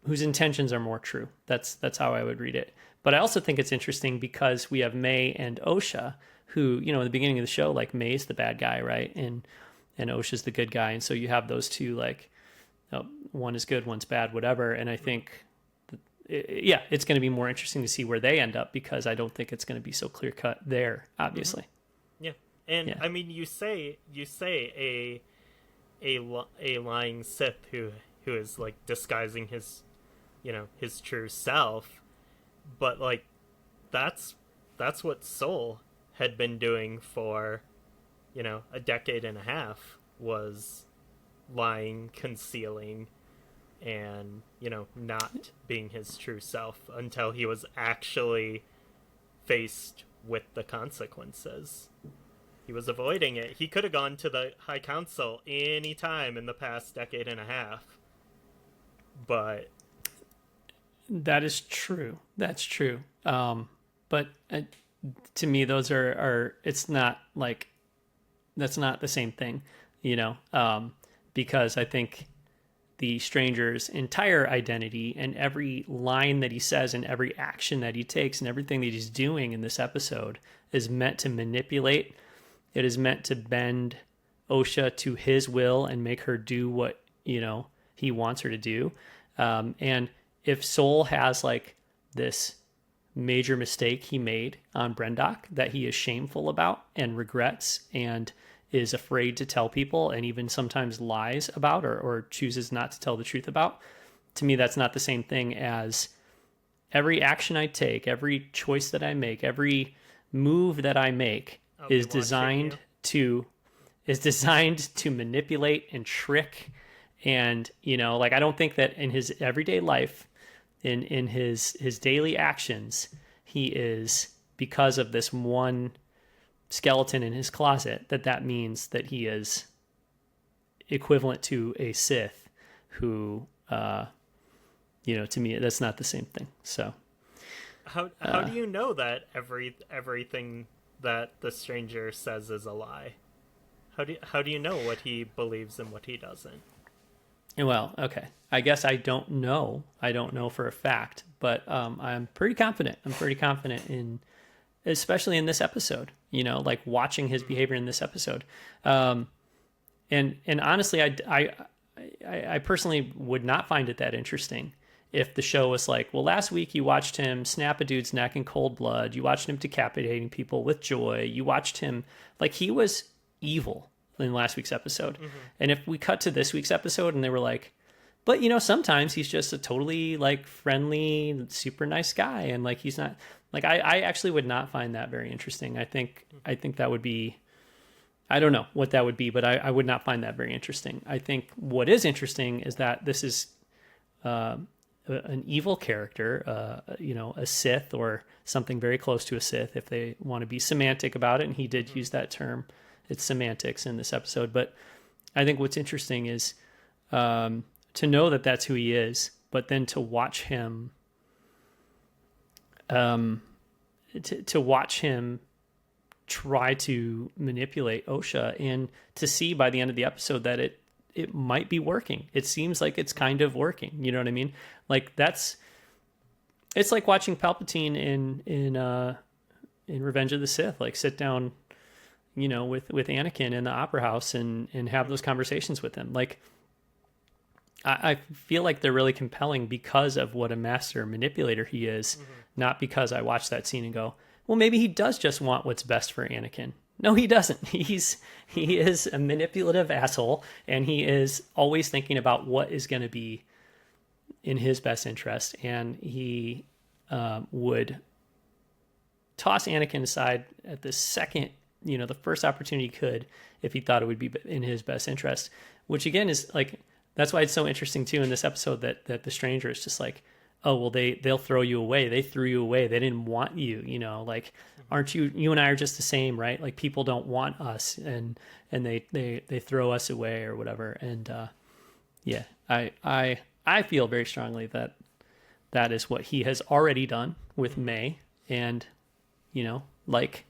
whose intentions are more true. That's how I would read it. But I also think it's interesting because we have May and Osha, who in the beginning of the show, like, May's the bad guy, right? And Osha's the good guy. And so you have those two, like, one is good, one's bad, whatever. And I think, it's going to be more interesting to see where they end up, because I don't think it's going to be so clear cut there, obviously. Yeah. And I mean, you say a lying Sith who is like disguising his, his true self, but like that's what Soul had been doing for a decade and a half, was lying, concealing, and not being his true self until he was actually faced with the consequences. He was avoiding it. He could have gone to the High Council any time in the past decade and a half, but that is true. That's true. But to me, those are it's not like, that's not the same thing, because I think the stranger's entire identity and every line that he says and every action that he takes and everything that he's doing in this episode is meant to manipulate. It is meant to bend Osha to his will and make her do what, he wants her to do. And if Soul has like this major mistake he made on Brendok that he is shameful about and regrets and is afraid to tell people and even sometimes lies about or chooses not to tell the truth about, to me, that's not the same thing as every action I take, every choice that I make, every move that I make is designed to manipulate and trick. And, like, I don't think that in his everyday life, in his daily actions, he is, because of this one skeleton in his closet, that means that he is equivalent to a Sith who to me, that's not the same thing. So how do you know that everything that the stranger says is a lie? How do you know what he believes and what he doesn't? well, okay. I guess I don't know. I don't know for a fact, but I'm pretty confident. I'm pretty confident in, especially in this episode. Like watching his behavior in this episode. And honestly, I personally would not find it that interesting if the show was like, well, last week you watched him snap a dude's neck in cold blood. You watched him decapitating people with joy. You watched him, like, he was evil in last week's episode. Mm-hmm. And if we cut to this week's episode and they were like, but sometimes he's just a totally like friendly, super nice guy. And like, he's not like, I actually would not find that very interesting. I think that would be, I don't know what that would be, but I would not find that very interesting. I think what is interesting is that this is an evil character, a Sith or something very close to a Sith, if they want to be semantic about it. And he did use that term. It's semantics in this episode. But I think what's interesting is to know that that's who he is, but then to watch him, to watch him try to manipulate Osha, and to see by the end of the episode that it might be working. It seems like it's kind of working. You know what I mean? Like it's like watching Palpatine in Revenge of the Sith, like sit down, with Anakin in the opera house and have those conversations with him. Like, I feel like they're really compelling because of what a master manipulator he is, not because I watched that scene and go, well, maybe he does just want what's best for Anakin. No, he doesn't. He is a manipulative asshole, and he is always thinking about what is going to be in his best interest. And he would toss Anakin aside at the second, the first opportunity he could, if he thought it would be in his best interest. Which again is like, that's why it's so interesting too in this episode that the stranger is just like, oh, well, they'll throw you away. They threw you away. They didn't want you, like, aren't you and I are just the same, right? Like, people don't want us and they throw us away or whatever. And, yeah, I feel very strongly that is what he has already done with May. And, like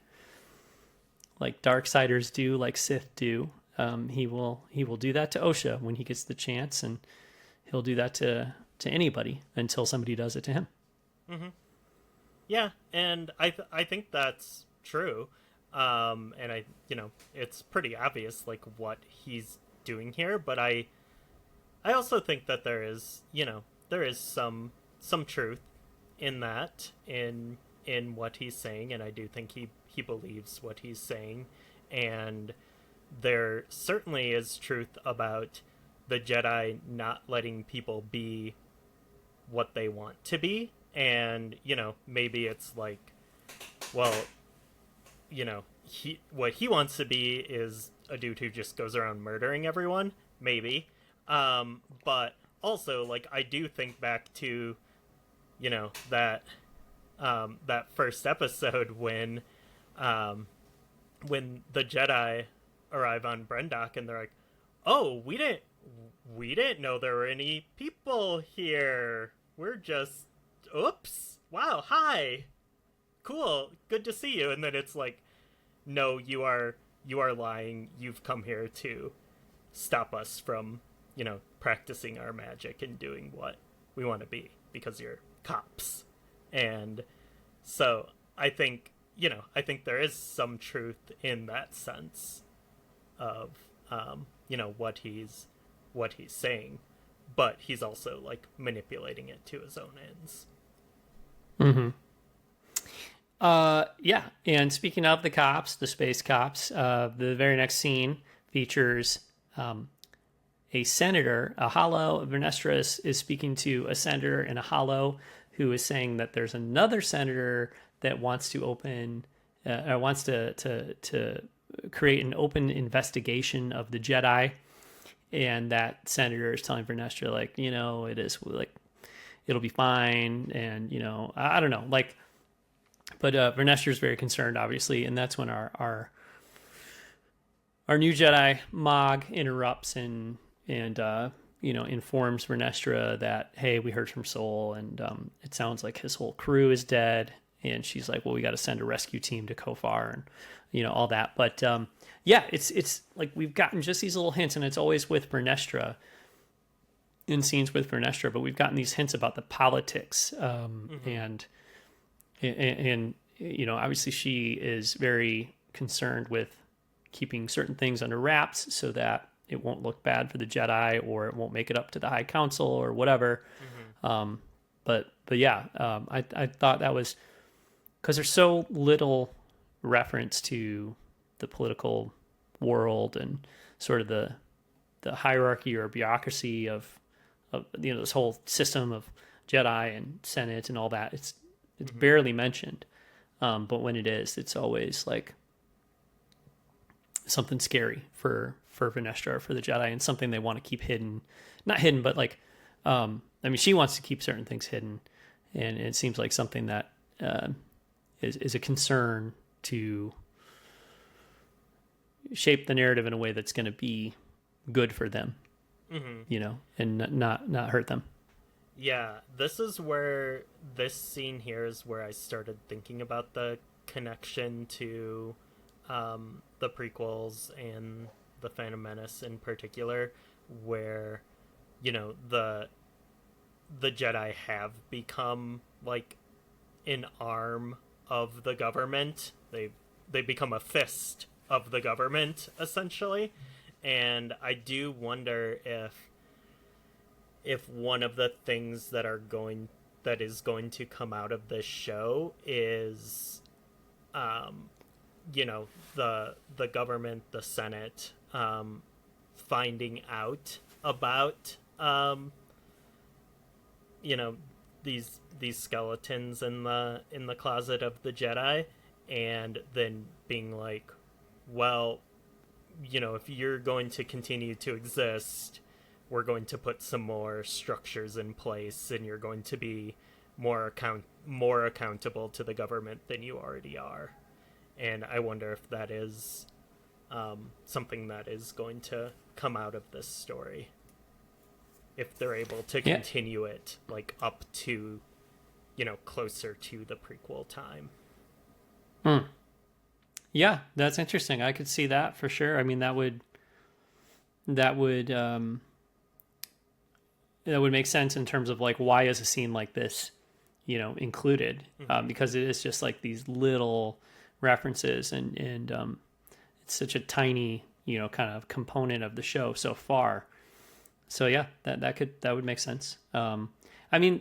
Darksiders do, like Sith do, he will do that to Osha when he gets the chance, and he'll do that to anybody until somebody does it to him. Mm-hmm. Yeah, and I think that's true. And it's pretty obvious like what he's doing here, but I also think that there is some truth in that, in what he's saying, and I do think he believes what he's saying, and there certainly is truth about the Jedi not letting people be what they want to be. And maybe it's like, well, what he wants to be is a dude who just goes around murdering everyone, maybe. But also, like, I do think back to that first episode when the Jedi arrive on Brendok and they're like, oh, we didn't know there were any people here. We're just, oops, wow, hi, cool, good to see you. And then it's like, no, you are lying. You've come here to stop us from, practicing our magic and doing what we want to be because you're cops. And so I think there is some truth in that sense of, what he's saying, but he's also like manipulating it to his own ends. Mm-hmm. Yeah. And speaking of the cops, the space cops, the very next scene features a senator, a hollow. Vernestra is speaking to a senator in a hollow who is saying that there's another senator that wants to wants to create an open investigation of the Jedi. And that senator is telling Vernestra, like, it is like, it'll be fine. And, I don't know, like, but Vernestra is very concerned, obviously. And that's when our new Jedi Mog interrupts and informs Vernestra that, hey, we heard from Sol, and it sounds like his whole crew is dead. And she's like, well, we got to send a rescue team to Kofar and, all that. But yeah, it's like we've gotten just these little hints, and it's always with Vernestra, in scenes with Vernestra, but we've gotten these hints about the politics. And obviously she is very concerned with keeping certain things under wraps so that it won't look bad for the Jedi, or it won't make it up to the High Council or whatever. But yeah, I thought that was, because there's so little reference to the political world and sort of the hierarchy or bureaucracy of this whole system of Jedi and Senate and all that. It's barely mentioned, but when it is, it's always like something scary for Vernestra or for the Jedi, and something they want to keep hidden. Not hidden, but like, she wants to keep certain things hidden, and it seems like something that is a concern to shape the narrative in a way that's going to be good for them, and not hurt them. Yeah, this scene here is where I started thinking about the connection to the prequels and the Phantom Menace in particular, where the Jedi have become like an arm of the government. They become a fist of the government, essentially. And I do wonder if one of the things that is going to come out of this show is the government, the Senate, finding out about these skeletons in the closet of the Jedi, and then being like, well, if you're going to continue to exist, we're going to put some more structures in place, and you're going to be more accountable to the government than you already are. And I wonder if that is something that is going to come out of this story, if they're able to continue it like up to closer to the prequel time. Yeah, that's interesting. I could see that for sure. I mean, that would make sense in terms of like, why is a scene like this included? Because it is just like these little references, and it's such a tiny kind of component of the show so far. So yeah, that would make sense. I mean,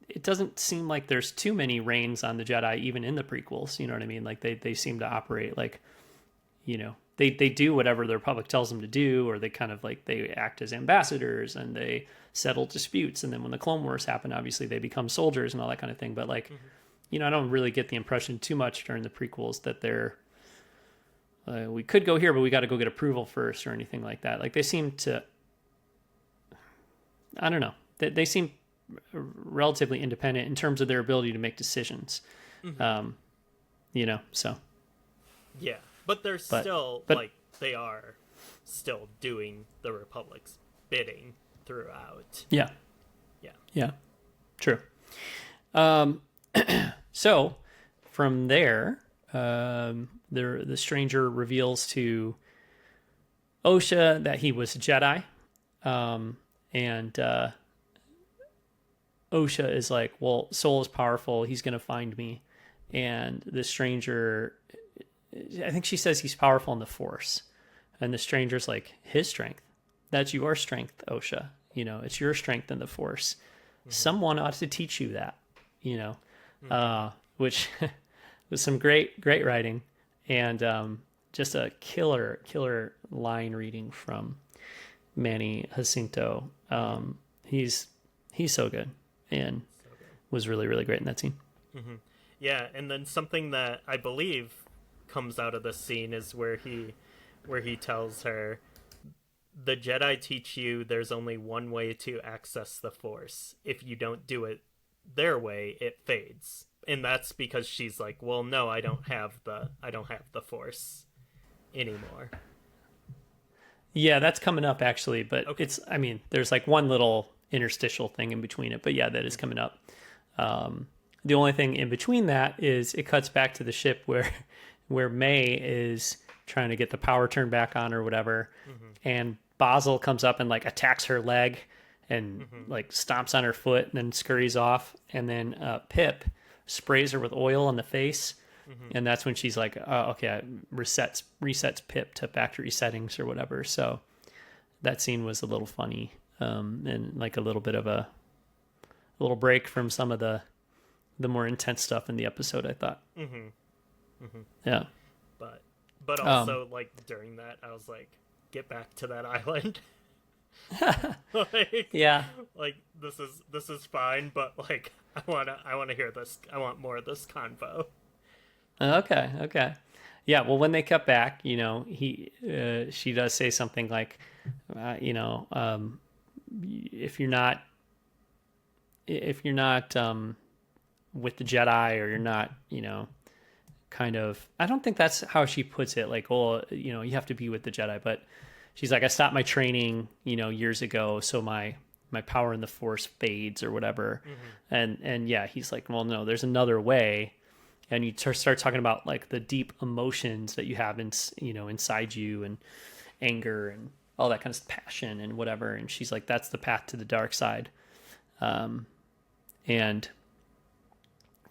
it doesn't seem like there's too many reigns on the Jedi even in the prequels. You know what I mean? Like they seem to operate like, they do whatever the Republic tells them to do, or they kind of like, they act as ambassadors and they settle disputes. And then when the Clone Wars happen, obviously they become soldiers and all that kind of thing. But like, I don't really get the impression too much during the prequels that they're, we could go here, but we got to go get approval first, or anything like that. Like they seem to, I don't know, they seem relatively independent in terms of their ability to make decisions. So. Yeah, but they are still doing the Republic's bidding throughout. Yeah. True. So from there, the stranger reveals to Osha that he was a Jedi. And Osha is like, well, Sol is powerful. He's going to find me. And the stranger, I think she says he's powerful in the Force. And the stranger's like, his strength? That's your strength, Osha. It's your strength in the Force. Someone ought to teach you that, which was some great writing, and just a killer line reading from Manny Jacinto. He's so good, and was really, really great in that scene. Yeah, and then something that I believe comes out of the scene is where he tells her, the Jedi teach you there's only one way to access the Force. If you don't do it their way, it fades. And that's because she's like, well, no, I don't have the Force anymore. Yeah, that's coming up actually, but Okay. I mean, there's like one little interstitial thing in between it, but yeah, that is coming up. The only thing in between that is it cuts back to the ship where where May is trying to get the power turned back on or whatever, Mm-hmm. and Basil comes up and like attacks her leg and Mm-hmm. like stomps on her foot and then scurries off, and then Pip sprays her with oil on the face, Mm-hmm. and that's when she's like, oh, okay, resets Pip to factory settings or whatever. So that scene was a little funny, and like a little bit of a little break from some of the more intense stuff in the episode, I thought. Mm-hmm. Mm-hmm. Yeah. But but Um, also like during that, I was like, get back to that island. like yeah. like this is fine, but like I wanna hear this. I want more of this convo. Okay. Okay. Yeah. Well, when they cut back, she does say something like, if you're not, with the Jedi, or you're not, kind of, I don't think that's how she puts it. Like, oh, you have to be with the Jedi, but she's like, I stopped my training, years ago. So my power in the Force fades or whatever. Mm-hmm. And yeah, he's like, well, no, there's another way. And you start talking about like the deep emotions that you have inside you, and anger and all that kind of passion and whatever. And she's like, that's the path to the dark side. And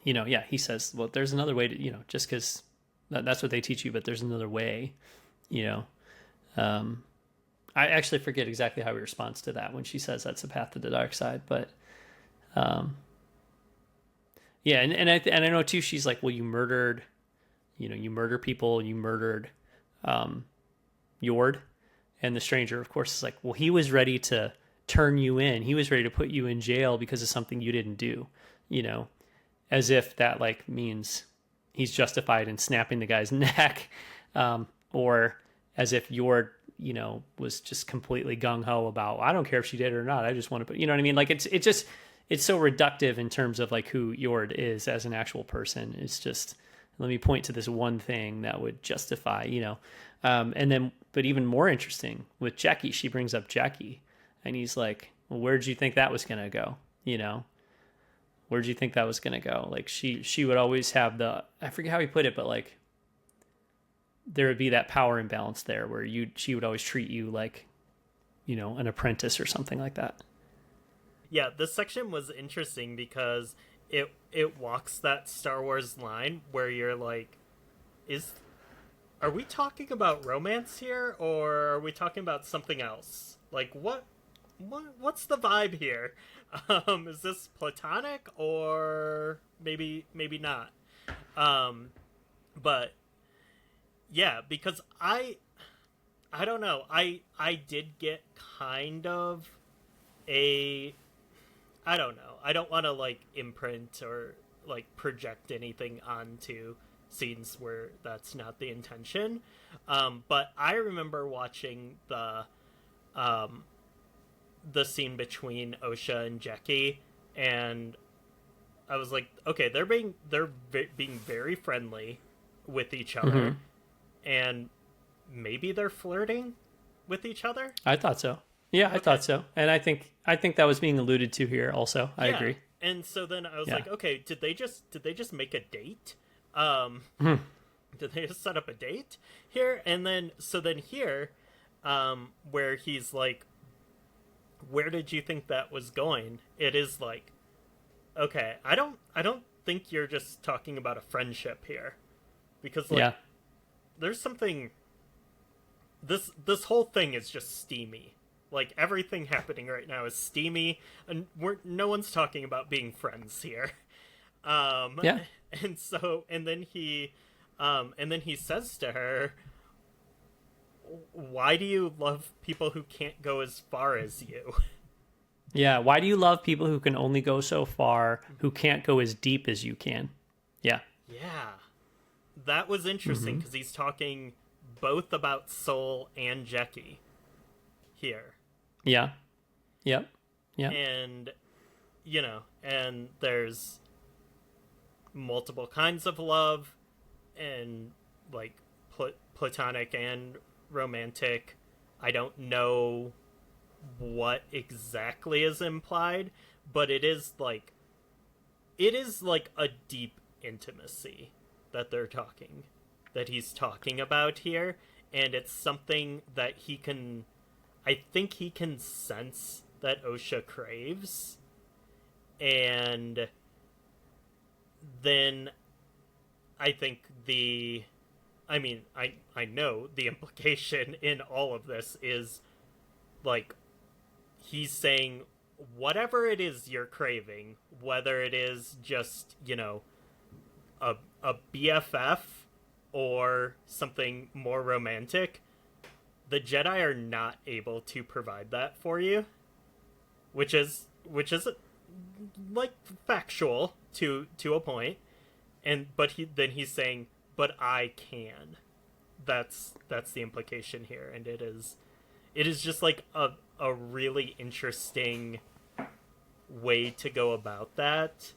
yeah, he says, well, there's another way to, just because that's what they teach you, but there's another way. you know I actually forget exactly how he responds to that when she says that's the path to the dark side, but yeah, and I know too, she's like, well, you murder people, you murdered Yord. And the stranger, of course, is like, well, he was ready to turn you in. He was ready to put you in jail because of something you didn't do, you know, as if that like means he's justified in snapping the guy's neck, or as if Yord, was just completely gung ho about, well, I don't care if she did it or not. I just want to put, you know what I mean? Like it's so reductive in terms of like who Yord is as an actual person. It's just, let me point to this one thing that would justify, and then, but even more interesting with Jackie, she brings up Jackie, and he's like, well, where'd you think that was going to go? Where'd you think that was going to go? Like she would always have I forget how he put it, but like there would be that power imbalance there where she would always treat you like, an apprentice or something like that. Yeah, this section was interesting because it walks that Star Wars line where you're like, are we talking about romance here, or are we talking about something else? Like what's the vibe here? Is this platonic, or maybe not? But yeah, because I don't know. I did get kind of a I don't know. I don't want to like imprint or like project anything onto scenes where that's not the intention. But I remember watching the scene between Osha and Jackie, and I was like, okay, they're being very friendly with each other, Mm-hmm. and maybe they're flirting with each other. I thought so. Yeah, I Okay. thought so. And I think that was being alluded to here also. I Yeah. agree. And so then I was Yeah. like, okay, did they just make a date? Um, Hmm. did they just set up a date here? And then here, where he's like, where did you think that was going? It is like, okay, I don't think you're just talking about a friendship here, because like Yeah. there's something. This whole thing is just steamy. Like everything happening right now is steamy, and no one's talking about being friends here. Um, Yeah. and then he says to her, "Why do you love people who can't go as far as you?" Yeah. Why do you love people who can only go so far, who can't go as deep as you can? Yeah. Yeah, that was interesting Mm-hmm. because he's talking both about Soul and Jackie here, Yeah. Yep. Yeah. and and there's multiple kinds of love, and like platonic and romantic, I don't know what exactly is implied, but it is like a deep intimacy that he's talking about here, and it's something that I think he can sense that Osha craves. And then I think I know the implication in all of this is, like, he's saying whatever it is you're craving, whether it is just, a BFF or something more romantic, the Jedi are not able to provide that for you, which is like factual to a point. But he's saying, but I can. That's the implication here, and it is just like a really interesting way to go about that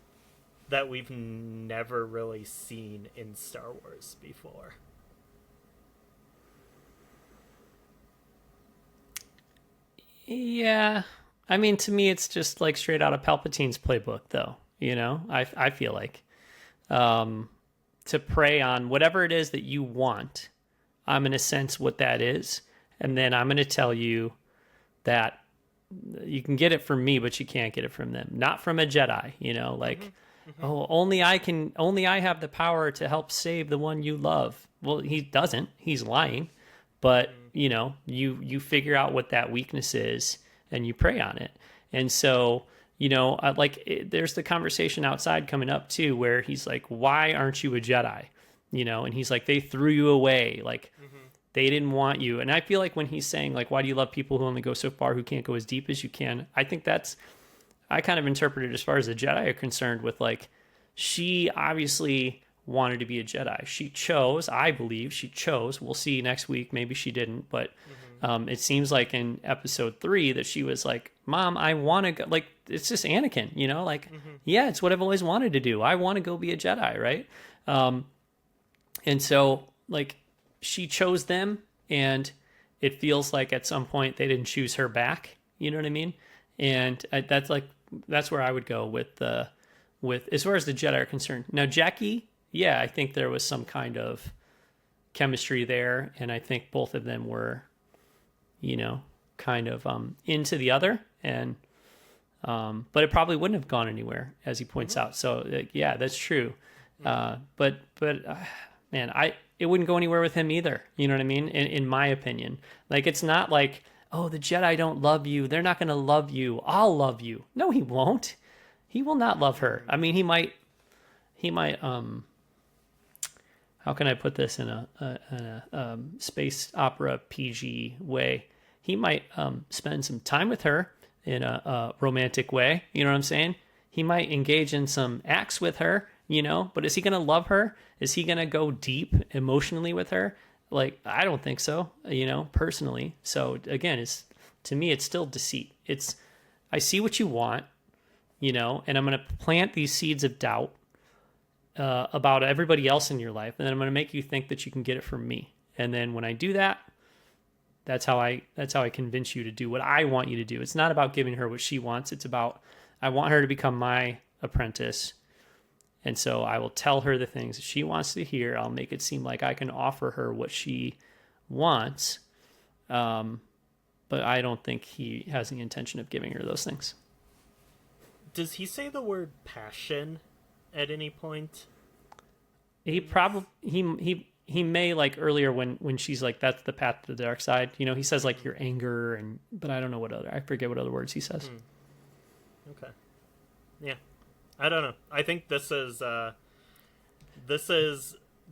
we've never really seen in Star Wars before. Yeah. I mean, to me, it's just like straight out of Palpatine's playbook, though. I feel like to prey on whatever it is that you want, I'm going to sense what that is. And then I'm going to tell you that you can get it from me, but you can't get it from them. Not from a Jedi, oh, only I have the power to help save the one you love. Well, he doesn't. He's lying. But, you figure out what that weakness is and you prey on it. And so, there's the conversation outside coming up too, where he's like, why aren't you a Jedi? And he's like, they threw you away. Like, they didn't want you. And I feel like when he's saying, like, why do you love people who only go so far, who can't go as deep as you can? I think I kind of interpret it as far as the Jedi are concerned with, like, she obviously wanted to be a Jedi. I believe she chose. We'll see next week. Maybe she didn't. But it seems like in episode 3 that she was like, Mom, I want to go. Like, it's just Anakin, yeah, it's what I've always wanted to do. I want to go be a Jedi, right? And so, like, she chose them, and it feels like at some point they didn't choose her back. You know what I mean? And that's where I would go with as far as the Jedi are concerned. Now, Jackie, yeah, I think there was some kind of chemistry there, and I think both of them were, kind of into the other, and but it probably wouldn't have gone anywhere, as he points out. So, yeah, that's true. But man, it wouldn't go anywhere with him either. You know what I mean? In my opinion, like, it's not like, oh, the Jedi don't love you, they're not going to love you, I'll love you. No, he won't. He will not love her. I mean, he might how can I put this in a space opera PG way? He might spend some time with her in a romantic way. You know what I'm saying? He might engage in some acts with her, but is he going to love her? Is he going to go deep emotionally with her? Like, I don't think so, personally. So again, to me, it's still deceit. I see what you want, and I'm going to plant these seeds of doubt about everybody else in your life, and then I'm going to make you think that you can get it from me. And then when I do that, that's how I convince you to do what I want you to do. It's not about giving her what she wants. It's about, I want her to become my apprentice. And so I will tell her the things that she wants to hear. I'll make it seem like I can offer her what she wants. But I don't think he has the intention of giving her those things. Does he say the word passion at any point? He probably, he may, like, earlier when she's like, that's the path to the dark side. He says, like, your anger, but I don't know I forget what other words he says. Okay. Yeah. I don't know. I think this is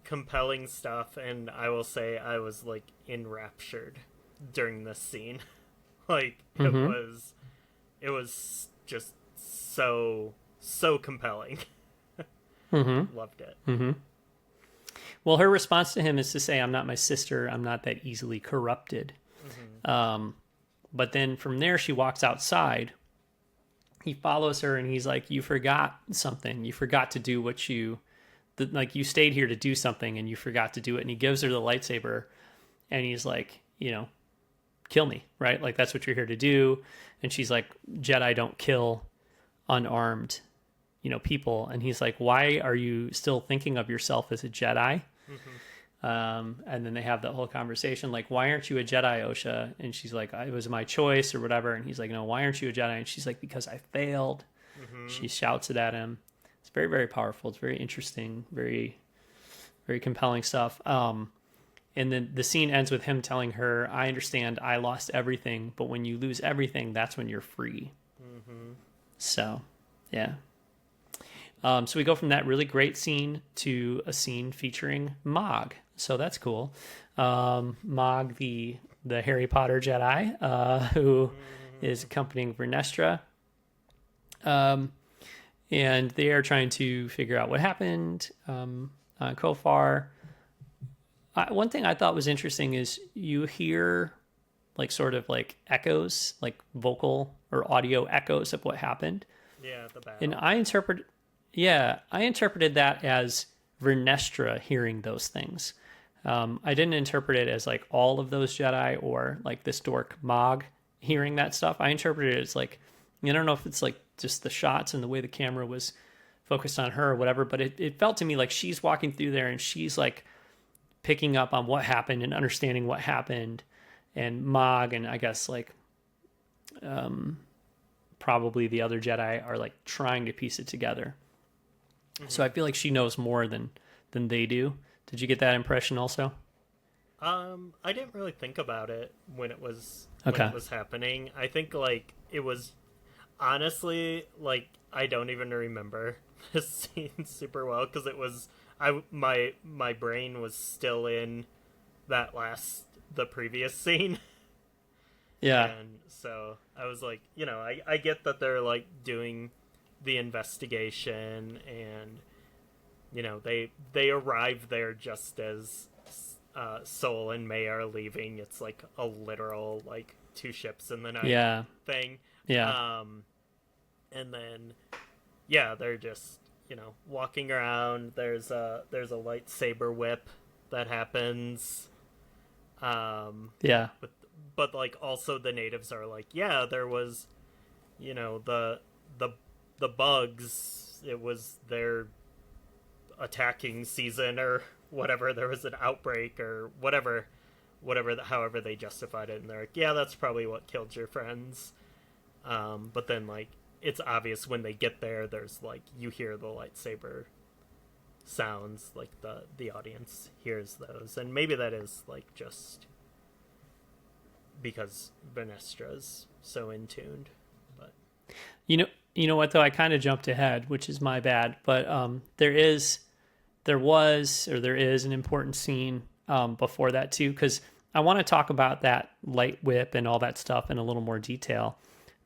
compelling stuff, and I will say I was, like, enraptured during this scene. Like, it was just so compelling. Loved it. Well, her response to him is to say, I'm not my sister. I'm not that easily corrupted. But then from there, she walks outside. He follows her, and he's like, you forgot something. You forgot to do what you stayed here to do something, and you forgot to do it. And he gives her the lightsaber, and he's like, kill me, right? Like, that's what you're here to do. And she's like, Jedi don't kill unarmed, people. And he's like, why are you still thinking of yourself as a Jedi? And then they have that whole conversation, like, why aren't you a Jedi, Osha? And she's like, it was my choice or whatever. And he's like, no, why aren't you a Jedi? And she's like, because I failed. She shouts it at him. It's very, very powerful. It's very interesting, very, very compelling stuff. And then the scene ends with him telling her, I understand I lost everything, but when you lose everything, that's when you're free. So, yeah. So we go from that really great scene to a scene featuring Mog. So that's cool. Mog, the Harry Potter Jedi, who is accompanying Vernestra. And they are trying to figure out what happened on Kofar. One thing I thought was interesting is you hear like sort of like echoes, like vocal or audio echoes of what happened. Yeah, the battle. And I interpreted that as Vernestra hearing those things. I didn't interpret it as like all of those Jedi or like this dork Mog hearing that stuff. I interpreted it as like, I don't know if it's like just the shots and the way the camera was focused on her or whatever, but it felt to me like she's walking through there and she's like picking up on what happened and understanding what happened. And Mog and I guess like probably the other Jedi are like trying to piece it together. So I feel like she knows more than they do. Did you get that impression also? I didn't really think about it when it was happening. I think like it was honestly like I don't even remember this scene super well because it was my brain was still in the previous scene. Yeah. And so I was like, I get that they're like doing the investigation and they arrive there just as Sol and May are leaving. It's like a literal like two ships in the night thing. Yeah. And then they're just walking around. There's a lightsaber whip that happens. But like also the natives are like, there was the bugs, it was their attacking season or whatever, there was an outbreak or whatever however they justified it, and they're like, that's probably what killed your friends. But then like it's obvious when they get there, there's like you hear the lightsaber sounds, like the audience hears those, and maybe that is like just because Vernestra's so in tuned. But you know what though, I kind of jumped ahead, which is my bad, but there is an important scene before that too, because I want to talk about that light whip and all that stuff in a little more detail.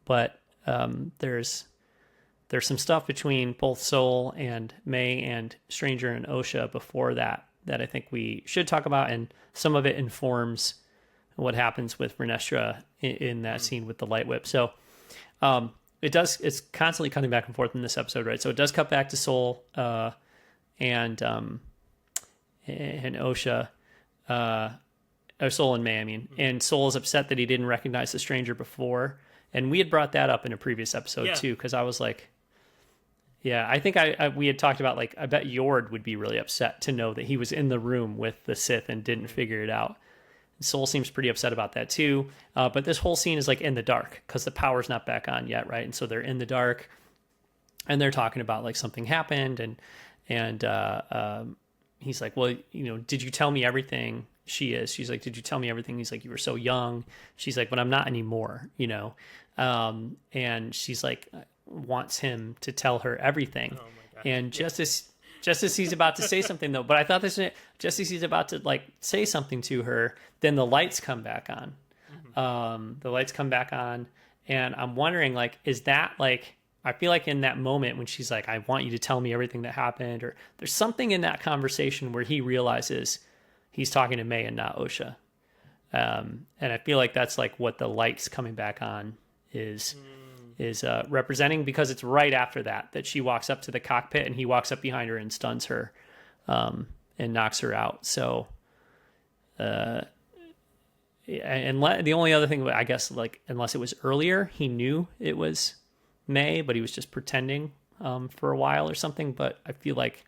But there's some stuff between both Sol and May and Stranger and Osha before that I think we should talk about, and some of it informs what happens with Vernestra in that scene with the light whip. So it's constantly cutting back and forth in this episode, right? So it does cut back to Sol and Osha, or Sol and May, I mean. And Sol is upset that he didn't recognize the stranger before. And we had brought that up in a previous episode too, because I was like, I think we had talked about like, I bet Yord would be really upset to know that he was in the room with the Sith and didn't figure it out. Sol seems pretty upset about that too. But this whole scene is like in the dark because the power's not back on yet, right? And so they're in the dark and they're talking about like something happened, and he's like, well, did you tell me everything? She's like, did you tell me everything? He's like, you were so young. She's like, but I'm not anymore, and she's like, wants him to tell her everything. Oh my God. And just as he's about to say something though, but I thought just as he's about to like say something to her, then the lights come back on. The lights come back on, and I'm wondering, like, is that like, I feel like in that moment when she's like, I want you to tell me everything that happened, or there's something in that conversation where he realizes he's talking to May and not Osha. And I feel like that's like what the lights coming back on is representing, because it's right after that she walks up to the cockpit and he walks up behind her and stuns her and knocks her out. So and the only other thing, I guess, like unless it was earlier, he knew it was May, but he was just pretending for a while or something. But I feel like,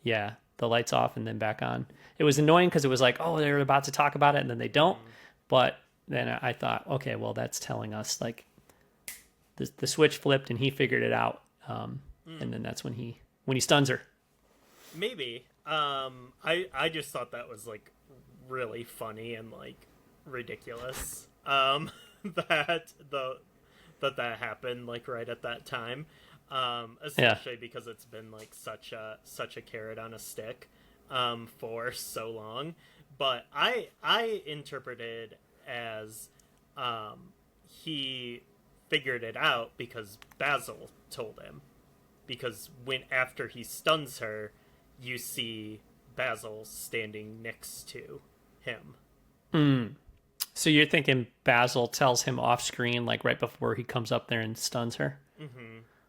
yeah, the lights off and then back on. It was annoying because it was like, oh, they're about to talk about it and then they don't. But then I thought, okay, well, that's telling us like the switch flipped and he figured it out. And then that's when he stuns her. Maybe. I just thought that was like really funny and like ridiculous. That that happened like right at that time. Especially because it's been like such a carrot on a stick for so long. But I interpreted as he figured it out because Basil told him. Because after he stuns her, you see Basil standing next to him. So you're thinking Basil tells him off screen, like right before he comes up there and stuns her?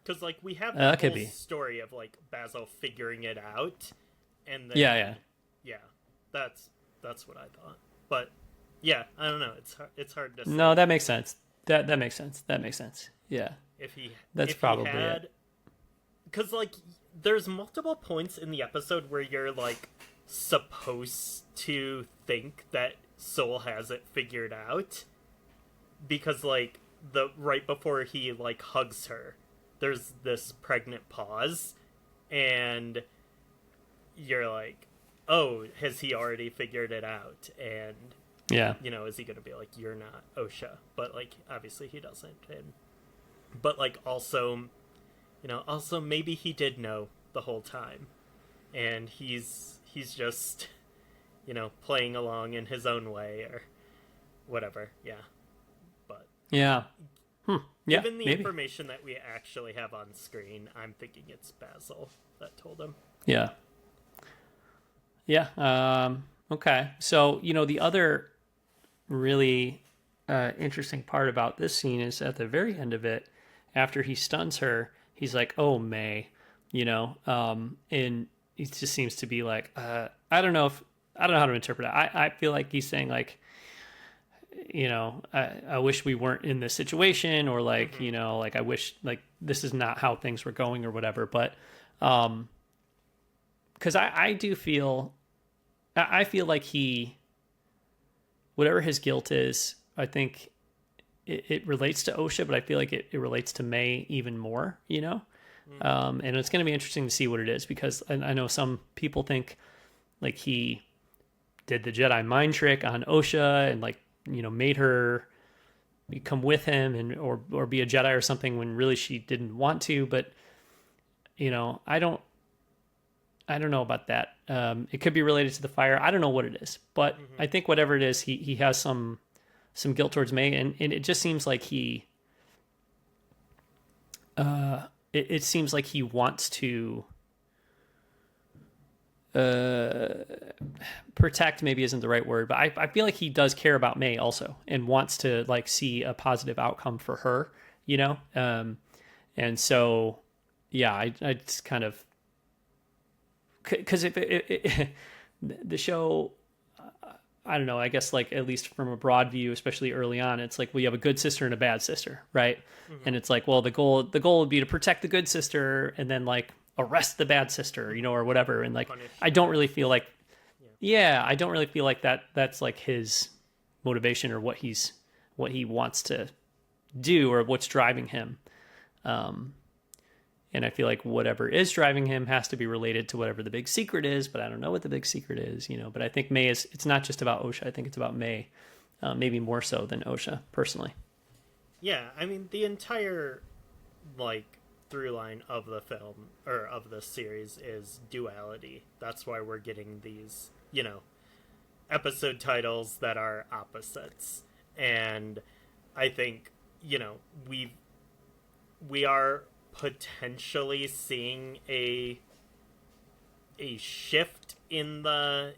Because like we have the whole story of like Basil figuring it out, and then yeah, that's what I thought. But yeah, I don't know. It's hard to say. No, that makes sense. That makes sense. That makes sense. Yeah. That's probably it. Because like there's multiple points in the episode where you're like supposed to think that Soul has it figured out, because like the right before he like hugs her, there's this pregnant pause, and you're like, oh, has he already figured it out? And yeah, you know, is he gonna be like, you're not Osha? But like obviously he doesn't. And but like also, you know, also maybe he did know the whole time, and he's just, you know, playing along in his own way or whatever. Yeah. But yeah. Yeah, given the maybe. information that we actually have on screen, I'm thinking it's Basil that told him. Yeah. Yeah. Okay. So, you know, the other really interesting part about this scene is at the very end of it, after he stuns her, he's like, oh, May, you know, and it just seems to be like, I don't know how to interpret it. I feel like he's saying like, you know, I wish we weren't in this situation, or like, you know, like I wish like this is not how things were going or whatever. But because I do feel, I feel like whatever his guilt is, I think it relates to Osha, but I feel like it relates to May even more, you know? And it's going to be interesting to see what it is, because I know some people think like he did the Jedi mind trick on Osha and like, you know, made her come with him and or be a Jedi or something when really she didn't want to. But, you know, I don't know about that. It could be related to the fire. I don't know what it is, but I think whatever it is, he has some guilt towards May, and it just seems like it seems like he wants to protect, maybe isn't the right word, but I feel like he does care about May also and wants to like see a positive outcome for her, you know? And so, yeah, I just kind of, because if the show, I don't know, I guess like at least from a broad view, especially early on, it's like we have a good sister and a bad sister, right? And it's like, well, the goal would be to protect the good sister and then like arrest the bad sister, you know, or whatever. And like, I don't really feel like, I don't really feel like that's like his motivation or what he wants to do or what's driving him. And I feel like whatever is driving him has to be related to whatever the big secret is, but I don't know what the big secret is, you know. But I think May it's not just about Osha. I think it's about May, maybe more so than Osha, personally. Yeah, I mean, the entire, like, through line of the film, or of the series, is duality. That's why we're getting these, you know, episode titles that are opposites. And I think, you know, we are potentially seeing a shift in the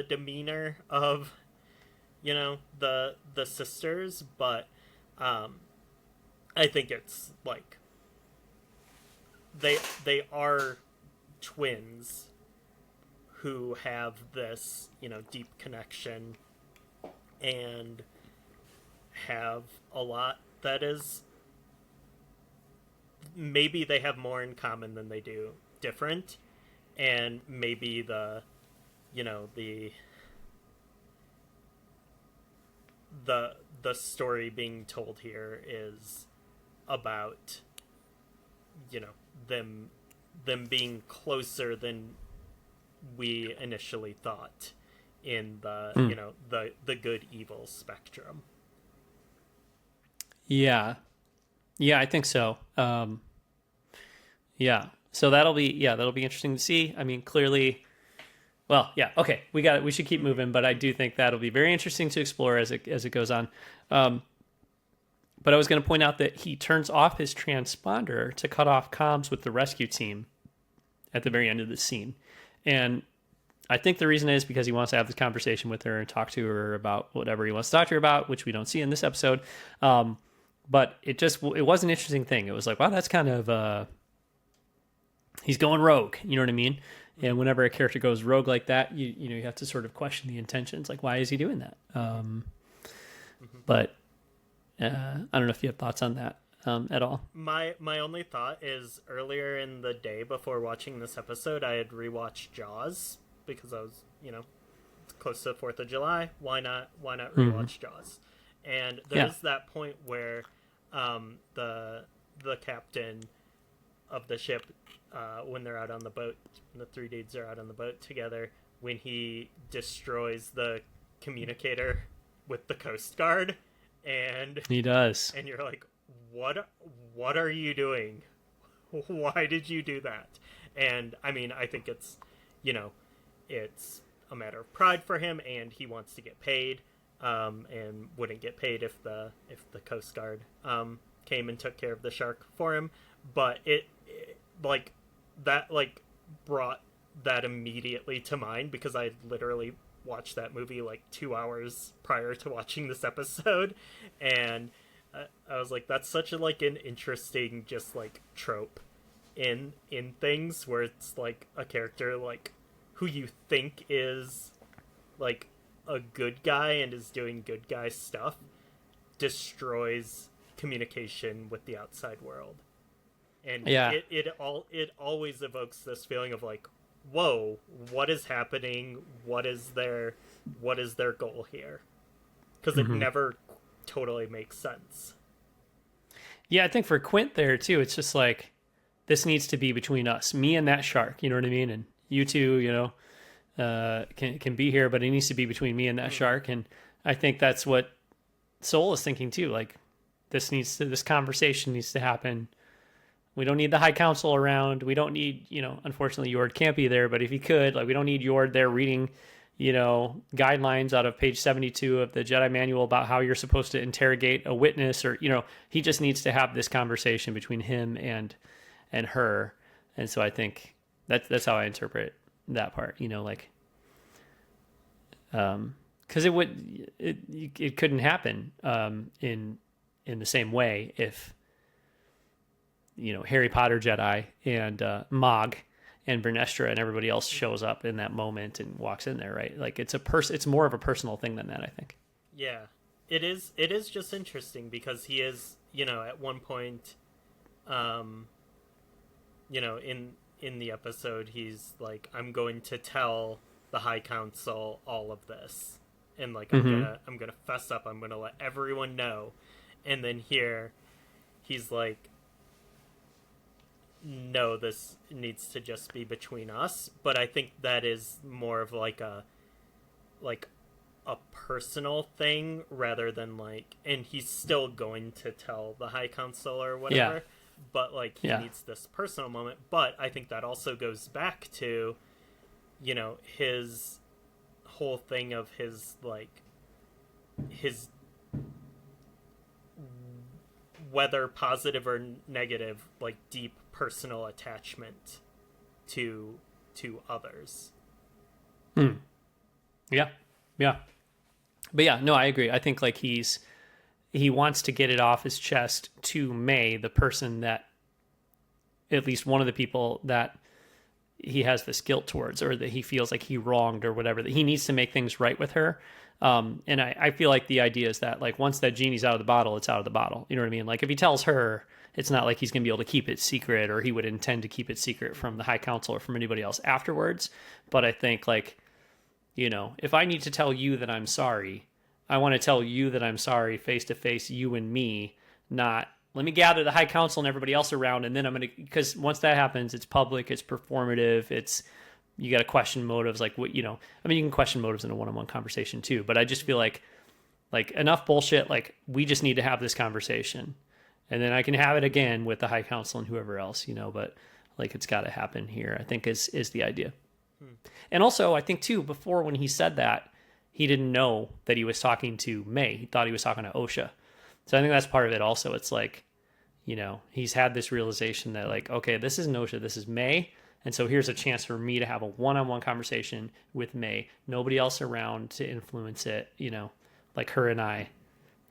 demeanor of, you know, the sisters, but I think it's like they are twins who have this, you know, deep connection and have a lot that is, maybe they have more in common than they do different, and maybe the the story being told here is about, them being closer than we initially thought in the the good evil spectrum. Yeah. Yeah, I think so. Yeah. So that'll be interesting to see. I mean, clearly, well, yeah, okay. We should keep moving, but I do think that'll be very interesting to explore as it goes on. But I was going to point out that he turns off his transponder to cut off comms with the rescue team at the very end of the scene. And I think the reason is because he wants to have this conversation with her and talk to her about whatever he wants to talk to her about, which we don't see in this episode. But it was an interesting thing. It was like, wow, that's kind of, he's going rogue. You know what I mean? And whenever a character goes rogue like that, you have to sort of question the intentions. Like, why is he doing that? But I don't know if you have thoughts on that at all. My only thought is, earlier in the day before watching this episode, I had rewatched Jaws because I was, it's close to the 4th of July. Why not rewatch Jaws? And there's that point where the captain of the ship, when they're out on the boat, the three dudes are out on the boat together, when he destroys the communicator with the Coast Guard, and he does, and you're like, what are you doing? Why did you do that? And I mean, I think it's it's a matter of pride for him, and he wants to get paid, and wouldn't get paid if the Coast Guard came and took care of the shark for him. But it like that brought that immediately to mind, because I literally watched that movie like 2 hours prior to watching this episode, and I was like, that's such an interesting just trope in things, where it's like a character who you think is a good guy and is doing good guy stuff destroys communication with the outside world. And it always evokes this feeling of whoa, what is happening? What is their goal here? Because it never totally makes sense. Yeah, I think for Quint there too, it's just this needs to be between us, me and that shark. You know what I mean? And you two, can be here, but it needs to be between me and that shark. And I think that's what Soul is thinking too. This conversation needs to happen. We don't need the High Council around. We don't need, unfortunately Yord can't be there, but if he could, we don't need Yord there reading, guidelines out of page 72 of the Jedi Manual about how you're supposed to interrogate a witness, or, he just needs to have this conversation between him and her. And so I think that's how I interpret that part, because it couldn't happen in the same way if Harry Potter Jedi and Mog and Vernestra and everybody else shows up in that moment and walks in there, right? It's more of a personal thing than that, I think. Yeah, it is just interesting because he is, at one point, in the episode, he's like, I'm going to tell the High Council all of this, and I'm gonna fess up, I'm gonna let everyone know. And then here he's like, no, this needs to just be between us. But I think that is more of a personal thing rather than and he's still going to tell the High Council or whatever. Yeah. But he needs this personal moment. But I think that also goes back to, his whole thing of his whether positive or negative, deep personal attachment to others. Yeah. But yeah, no, I agree. I think he wants to get it off his chest to May, the person that, at least one of the people that he has this guilt towards, or that he feels like he wronged or whatever, that he needs to make things right with her. And I feel like the idea is that, like, once that genie's out of the bottle, it's out of the bottle. You know what I mean? Like, if he tells her, it's not like he's going to be able to keep it secret, or he would intend to keep it secret from the High Council or from anybody else afterwards. But I think, like, if I need to tell you that I'm sorry, I want to tell you that I'm sorry face to face, you and me, not let me gather the High Council and everybody else around, and then I'm going to, because once that happens, it's public, it's performative, you got to question motives, like, what, you can question motives in a one-on-one conversation too, but I just feel like enough bullshit, like, we just need to have this conversation, and then I can have it again with the High Council and whoever else, but like, it's got to happen here, I think is the idea. And also, I think too, before, when he said that, he didn't know that he was talking to May. He thought he was talking to Osha. So I think that's part of it also. It's like, he's had this realization that, like, okay, this isn't Osha, this is May. And so here's a chance for me to have a one-on-one conversation with May. Nobody else around to influence it, like her and I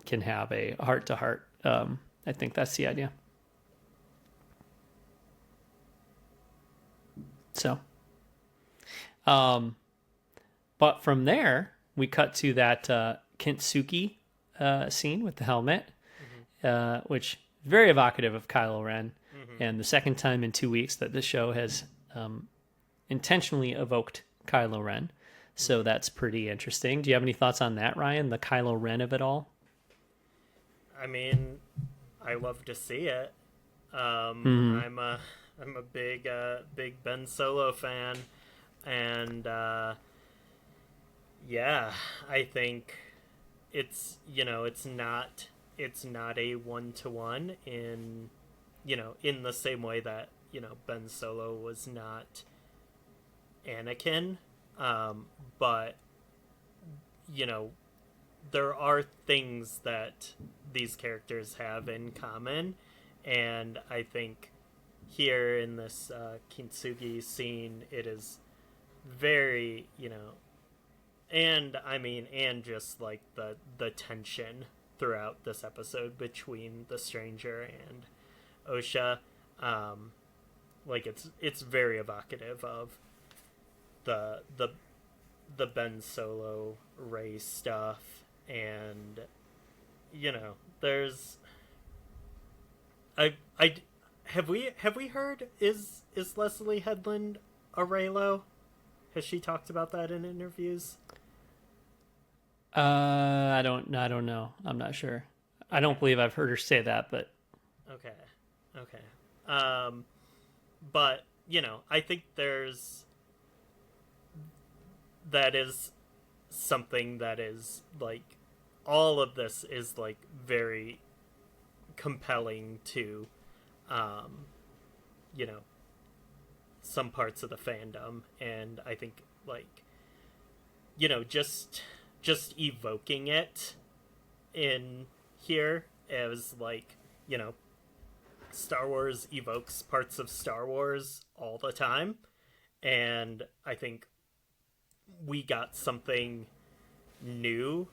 can have a heart-to-heart. I think that's the idea. So, but from there, we cut to that Kintsugi scene with the helmet, which very evocative of Kylo Ren, and the second time in 2 weeks that this show has intentionally evoked Kylo Ren. So that's pretty interesting. Do you have any thoughts on that, Ryan? The Kylo Ren of it all? I mean, I love to see it. I'm a big Ben Solo fan, and yeah, I think it's it's not a 1-to-1 in the same way that Ben Solo was not Anakin, but there are things that these characters have in common, and I think here in this Kintsugi scene, it is very and just like the tension throughout this episode between the Stranger and Osha, like it's very evocative of the Ben Solo Rey stuff, and there's I have we heard, is Leslie Headland a Reylo? Has she talked about that in interviews? I don't know. I'm not sure. I don't believe I've heard her say that, but okay. But I think that is something that is like, all of this is like very compelling to some parts of the fandom, and I think like just evoking it in here as like Star Wars evokes parts of Star Wars all the time, and I think we got something new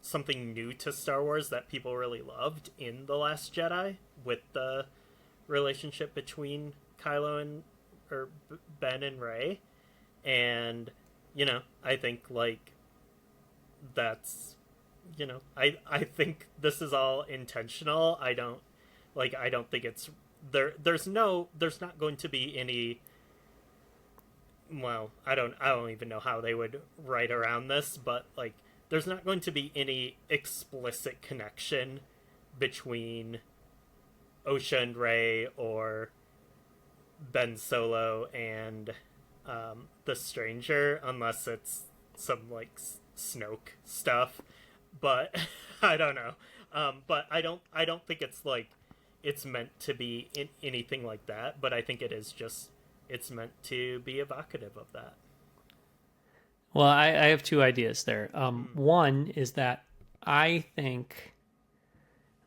something new to Star Wars that people really loved in The Last Jedi, with the relationship between Kylo or Ben and Rey. And I think like that's I think this is all intentional. I don't think it's there's not going to be any, well, I don't even know how they would write around this, but like there's not going to be any explicit connection between Osha and Rey, or Ben Solo and the Stranger, unless it's some like Snoke stuff. But I don't know. But I don't think it's like it's meant to be anything like that. But I think it's meant to be evocative of that. Well, I have two ideas there. One is that I think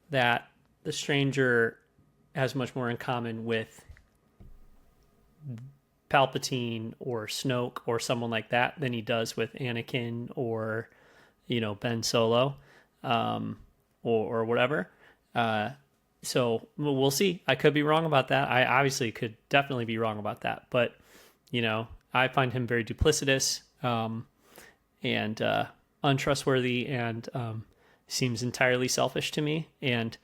that the Stranger has much more in common with Palpatine or Snoke or someone like that than he does with Anakin or Ben Solo, or whatever. So we'll see. I could be wrong about that. I obviously could definitely be wrong about that. But, I find him very duplicitous and untrustworthy and seems entirely selfish to me. And,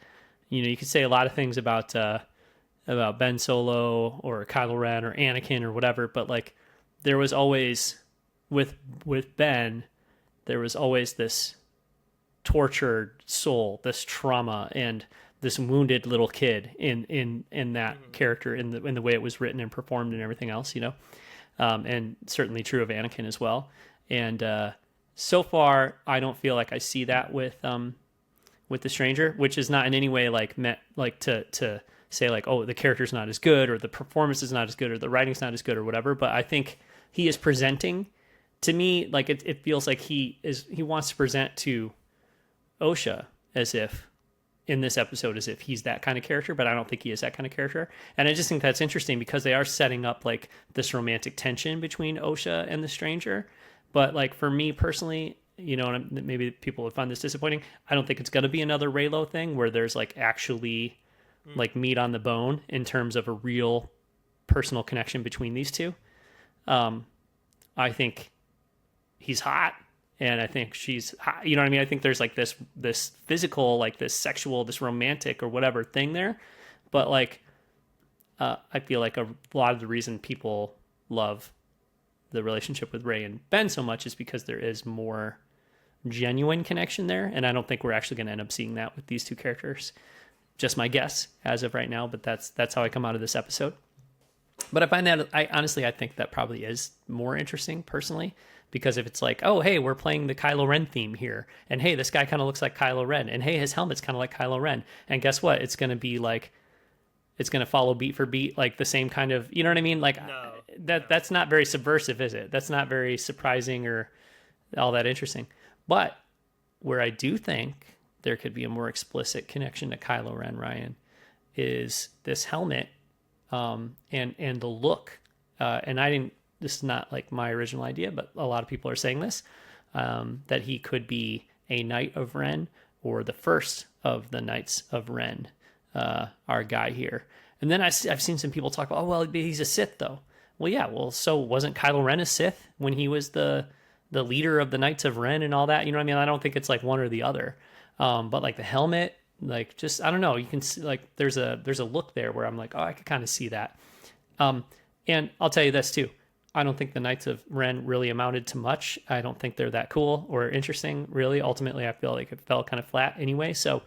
you could say a lot of things about Ben Solo or Kylo Ren or Anakin or whatever. But, like, there was always, with Ben, there was always this tortured soul, this trauma, and this wounded little kid in that character, in the way it was written and performed and everything else, and certainly true of Anakin as well. And so far, I don't feel like I see that with the Stranger, which is not in any way like meant like to say like, oh, the character's not as good or the performance is not as good or the writing's not as good or whatever. But I think he is presenting to me like it feels like he wants to present to Osha as if in this episode as if he's that kind of character, but I don't think he is that kind of character. And I just think that's interesting because they are setting up like this romantic tension between Osha and the Stranger. But like for me personally, and maybe people would find this disappointing, I don't think it's going to be another Reylo thing where there's like actually like meat on the bone in terms of a real personal connection between these two. I think he's hot. And I think she's, you know what I mean? I think there's like this physical, like this sexual, this romantic or whatever thing there. But like, I feel like a lot of the reason people love the relationship with Rey and Ben so much is because there is more genuine connection there. And I don't think we're actually going to end up seeing that with these two characters. Just my guess as of right now, but that's how I come out of this episode. But I find that, I think that probably is more interesting personally. Because if it's like, oh, hey, we're playing the Kylo Ren theme here. And hey, this guy kind of looks like Kylo Ren. And hey, his helmet's kind of like Kylo Ren. And guess what? It's going to be like, it's going to follow beat for beat, like the same kind of, you know what I mean? Like that's not very subversive, is it? That's not very surprising or all that interesting. But where I do think there could be a more explicit connection to Kylo Ren, Ryan, is this helmet and the look. And this is not like my original idea, but a lot of people are saying this, that he could be a Knight of Ren or the first of the Knights of Ren, our guy here. And then I've seen some people talk about, oh, well, he's a Sith though. Well, yeah, so wasn't Kylo Ren a Sith when he was the leader of the Knights of Ren and all that? You know what I mean? I don't think it's like one or the other. But like the helmet, like just, I don't know, you can see like there's a look there where I'm like, oh, I could kind of see that. And I'll tell you this too. I don't think the Knights of Ren really amounted to much. I don't think they're that cool or interesting, really. Ultimately, I feel like it fell kind of flat anyway. So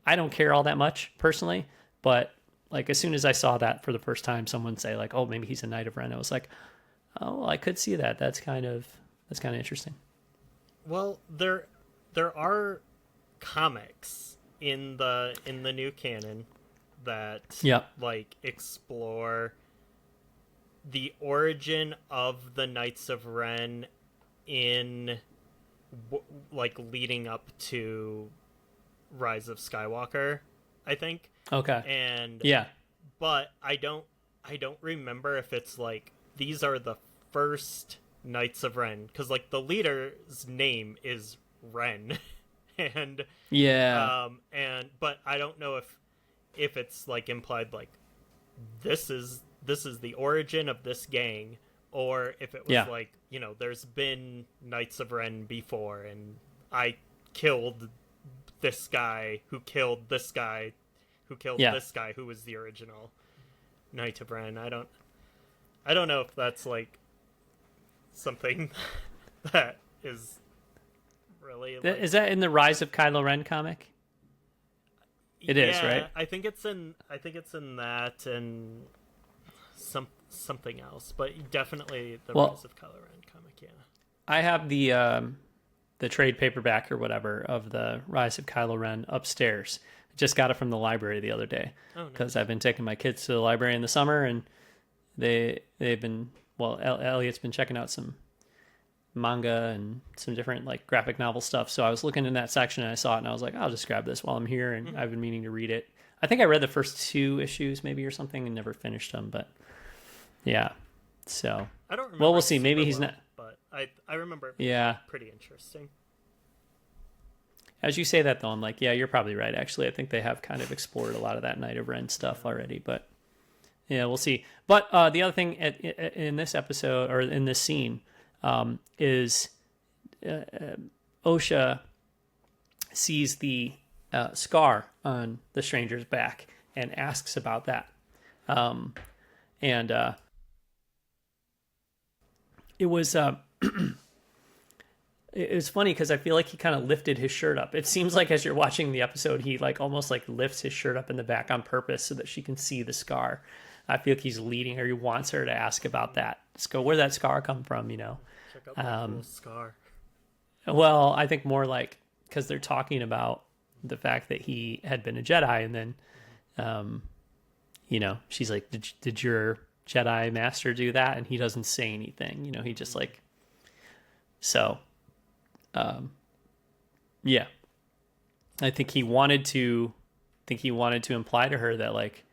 I don't care all that much personally. But like as soon as I saw that for the first time, someone say like, "Oh, maybe he's a Knight of Ren," I was like, "Oh, well, I could see that. That's kind of interesting." Well, there are comics in the new canon that like explore the origin of the Knights of Ren in like leading up to Rise of Skywalker, I think. Okay. And yeah, but I don't remember if it's like these are the first Knights of Ren, because like the leader's name is Ren, and but I don't know if it's like implied like this is the origin of this gang, or if it was like, there's been Knights of Ren before, and I killed this guy who killed this guy who killed this guy who was the original Knight of Ren. I don't know if that's like something that is really like... Is that in the Rise of Kylo Ren comic? It is, right? I think it's in that and something else, but definitely the Rise of Kylo Ren comic. Yeah, I have the trade paperback or whatever of the Rise of Kylo Ren upstairs. I just got it from the library the other day because I've been taking my kids to the library in the summer, and they've been Elliot's been checking out some manga and some different like graphic novel stuff. So I was looking in that section and I saw it and I was like, I'll just grab this while I'm here. And I've been meaning to read it. I think I read the first 2 issues maybe or something and never finished them, but yeah. So I don't remember. Well, we'll see. Maybe he's not, but I remember. Yeah. Pretty interesting. As you say that, though, I'm like, yeah, you're probably right. Actually, I think they have kind of explored a lot of that Knight of Ren stuff already, but yeah, we'll see. But the other thing in this episode or in this scene is Osha sees the scar on the stranger's back and asks about that. And it was it was funny because I feel like he kind of lifted his shirt up. It seems like as you're watching the episode, he like almost like lifts his shirt up in the back on purpose so that she can see the scar. I feel like he's leading her. He wants her to ask about that. Just go, where'd that scar come from? You know. Check out that cool scar. Well, I think more like because they're talking about the fact that he had been a Jedi, and then, you know, she's like, "Did your Jedi master do that?" And he doesn't say anything. You know, he just like, so, yeah. I think he wanted to imply to her that like,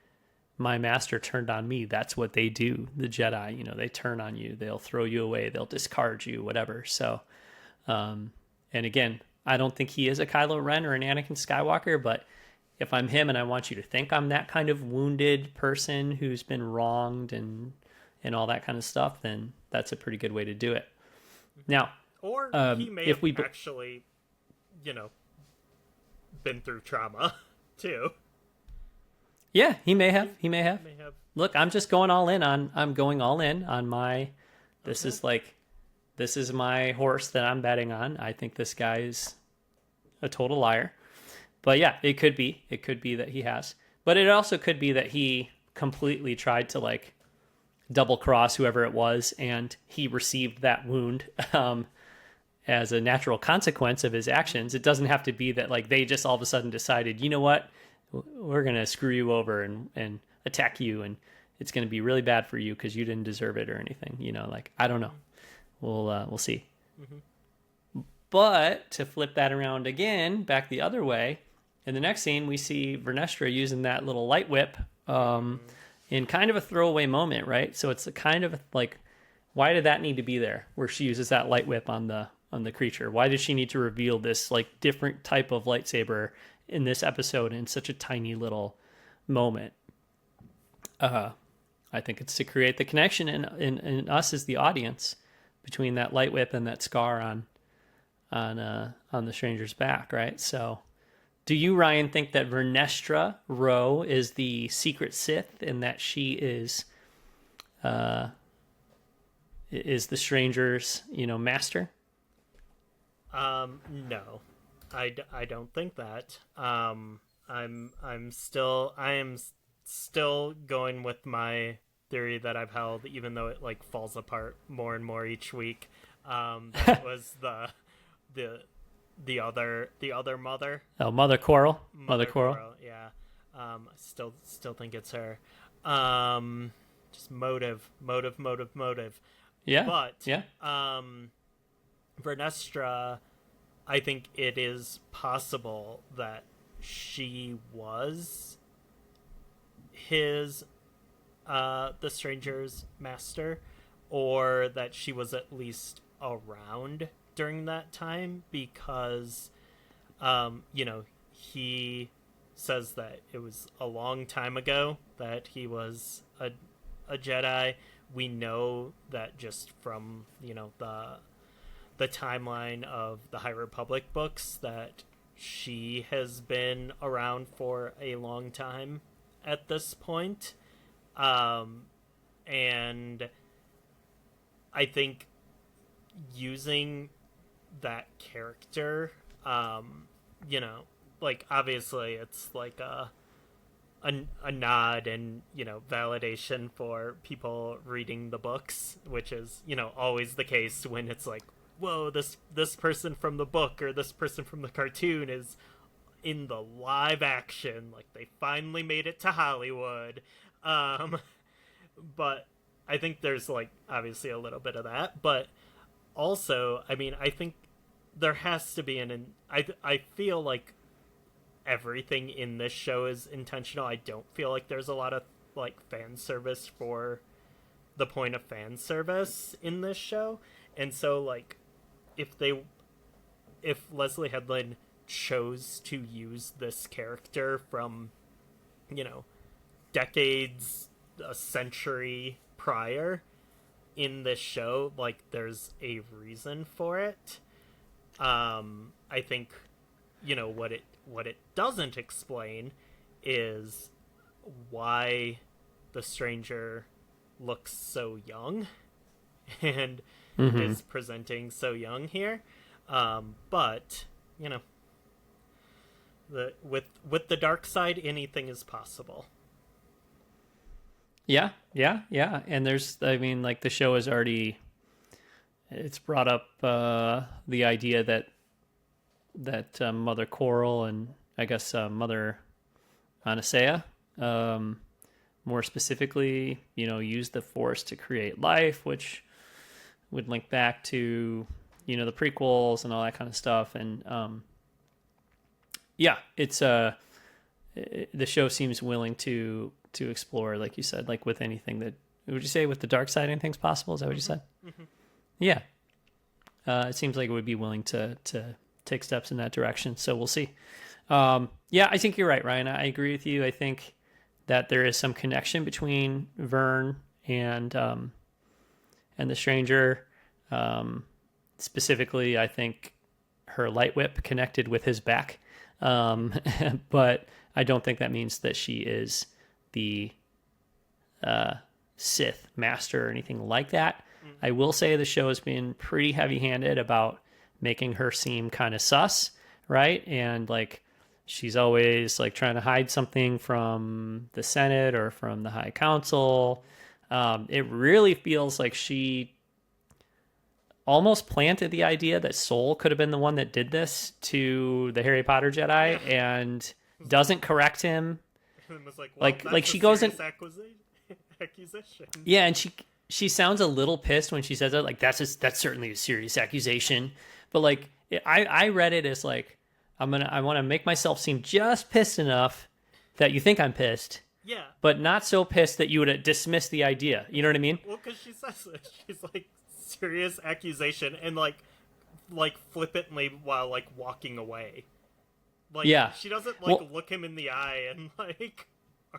my master turned on me. That's what they do. The Jedi, you know, they turn on you. They'll throw you away. They'll discard you, whatever. So, and again, I don't think he is a Kylo Ren or an Anakin Skywalker, but if I'm him and I want you to think I'm that kind of wounded person who's been wronged and all that kind of stuff, then that's a pretty good way to do it. Now, or he may have actually, you know, been through trauma too. Yeah, he may have. Look, I'm just going all in on. I'm going all in on my. This is my horse that I'm betting on. I think this guy is a total liar. But yeah, it could be. It could be that he has. But it also could be that he completely tried to like double cross whoever it was, and he received that wound as a natural consequence of his actions. It doesn't have to be that like they just all of a sudden decided, you know what, we're gonna screw you over and attack you, and it's gonna be really bad for you because you didn't deserve it or anything. You know, like I don't know. We'll see. Mm-hmm. But to flip that around again, back the other way, in the next scene we see Vernestra using that little light whip in kind of a throwaway moment, right? So it's a kind of like, why did that need to be there? Where she uses that light whip on the creature? Why did she need to reveal this like different type of lightsaber in this episode in such a tiny little moment? I think it's to create the connection in us as the audience between that light whip and that scar on the stranger's back, right? So, do you, Ryan, think that Vernestra Rowe is the secret Sith and that she is the stranger's, you know, master? No, I don't think that. I am still going with my theory that I've held, even though it like falls apart more and more each week. That was the other mother. Oh, Mother Coral. Mother Coral. Yeah. I still think it's her. Just motive. Yeah. But yeah. Vernestra, I think it is possible that she was his the stranger's master, or that she was at least around during that time, because you know, he says that it was a long time ago that he was a Jedi. We know that just from, you know, the timeline of the High Republic books, that she has been around for a long time at this point. And I think using that character, you know, like obviously it's like a nod and, you know, validation for people reading the books, which is, you know, always the case when it's like, whoa, this person from the book or this person from the cartoon is in the live action, like they finally made it to Hollywood. But I think there's like obviously a little bit of that, but also, I mean, I think there has to be I feel like everything in this show is intentional. I don't feel like there's a lot of like fan service for the point of fan service in this show. And so like if Leslie Headland chose to use this character from, decades, a century prior in this show. Like, there's a reason for it. I think, what it doesn't explain is why the stranger looks so young and is presenting so young here. But with the dark side, anything is possible. Yeah. And the show has already, it's brought up the idea that Mother Coral and I guess Mother Anasea, more specifically, use the Force to create life, which would link back to, the prequels and all that kind of stuff. And it's the show seems willing to explore, like you said, like with anything that, would you say with the dark side, anything's possible? Is that what you said? Mm-hmm. Yeah. It seems like it would be willing to take steps in that direction. So we'll see. I think you're right, Ryan. I agree with you. I think that there is some connection between Vern and the stranger. Specifically, I think her light whip connected with his back. But I don't think that means that she is the Sith master or anything like that. I will say the show has been pretty heavy-handed about making her seem kind of sus, right? And like she's always like trying to hide something from the Senate or from the High Council. It really feels like she almost planted the idea that Sol could have been the one that did this to the Harry Potter Jedi and doesn't correct him. And was like she goes in accusation. Yeah, and she sounds a little pissed when she says it. Like that's certainly a serious accusation. But like I read it as like I want to make myself seem just pissed enough that you think I'm pissed. Yeah. But not so pissed that you would dismiss the idea. You know what I mean? Well, because she says it. She's like, serious accusation, and like flippantly while like walking away. Like, yeah. She doesn't like look him in the eye and like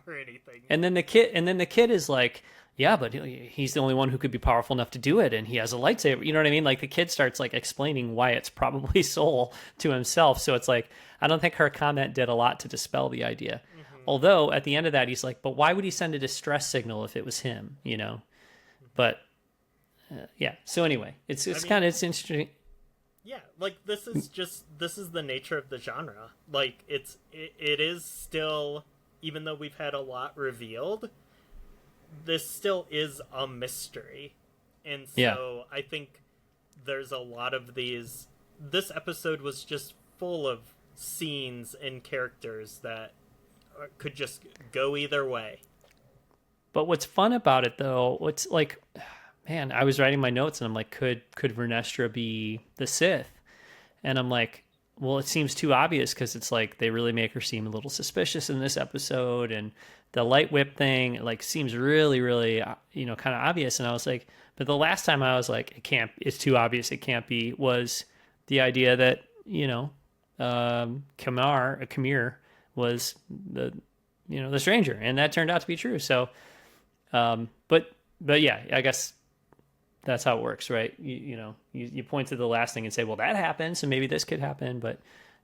or anything. And then the kid is like, yeah, but he's the only one who could be powerful enough to do it, and he has a lightsaber. You know what I mean? Like the kid starts like explaining why it's probably Sol to himself. So it's like, I don't think her comment did a lot to dispel the idea. Mm-hmm. Although at the end of that, he's like, but why would he send a distress signal if it was him? But yeah. So anyway, it's interesting. Yeah, like this is the nature of the genre. Like it is still, even though we've had a lot revealed, this still is a mystery. And so I think there's a lot of these. This episode was just full of scenes and characters that could just go either way. But what's fun about it, though, what's like, man, I was writing my notes and I'm like, could Vernestra be the Sith? And I'm like, well, it seems too obvious because it's like they really make her seem a little suspicious in this episode, and the light whip thing like seems really, really, kind of obvious. And I was like, but the last time I was like, it's too obvious, it can't be, was the idea that Kamir was the stranger, and that turned out to be true. So, but yeah, I guess that's how it works, right? You point to the last thing and say, well, that happened, so maybe this could happen, but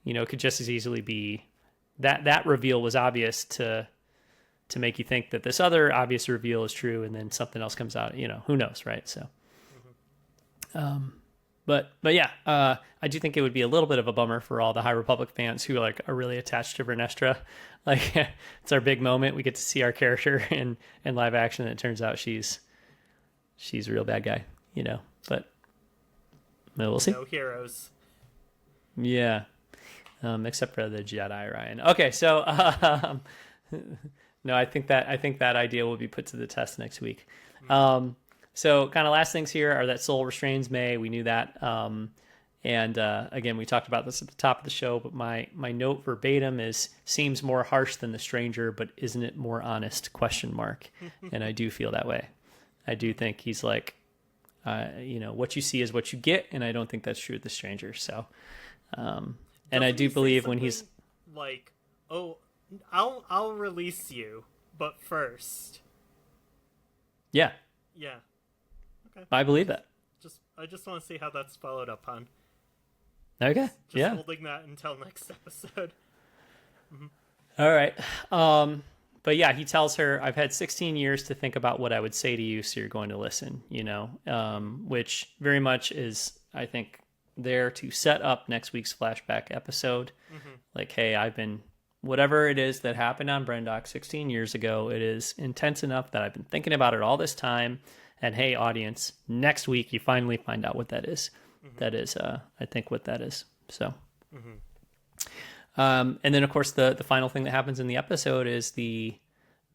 it could just as easily be that reveal was obvious to make you think that this other obvious reveal is true, and then something else comes out. Who knows, right? So, but yeah, I do think it would be a little bit of a bummer for all the High Republic fans who are really attached to Vernestra. Like, it's our big moment. We get to see our character in live action, and it turns out she's a real bad guy, but we'll see. No heroes. Yeah. Except for the Jedi, Ryan. Okay. So, no, I think that idea will be put to the test next week. So kind of last things here are that Sol restrains May. We knew that. And again, we talked about this at the top of the show, but my note verbatim is, seems more harsh than the stranger, but isn't it more honest? ? And I do feel that way. I do think he's like, what you see is what you get, and I don't think that's true with the stranger. So, And I Doesn't do he say believe when he's something like, "Oh, I'll release you, but first." yeah, Yeah. Okay. I believe that. I just want to see how that's followed up on. Okay, Just yeah, holding that until next episode. all right. But yeah, he tells her, "I've had 16 years to think about what I would say to you, so you're going to listen." Which very much is, I think, there to set up next week's flashback episode. Mm-hmm. Like, hey, I've been whatever it is that happened on Brendock 16 years ago. It is intense enough that I've been thinking about it all this time. And hey, audience, next week you finally find out what that is. Mm-hmm. That is, I think, what that is. So. Mm-hmm. And then, of course, the final thing that happens in the episode is the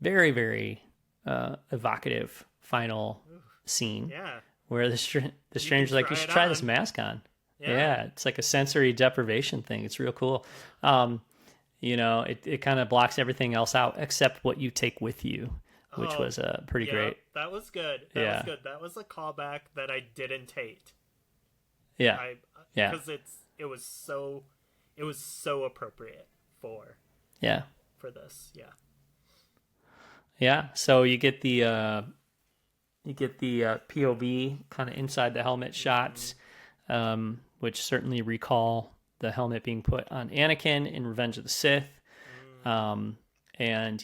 very, very evocative final scene where the stranger's like, "You should try this mask on." Yeah, it's like a sensory deprivation thing. It's real cool. It kind of blocks everything else out except what you take with you, which was pretty great. That was good. That was good. That was a callback that I didn't hate. Yeah, because it was so appropriate for this. Yeah. So you get the POV kind of inside the helmet shots, which certainly recall the helmet being put on Anakin in Revenge of the Sith. And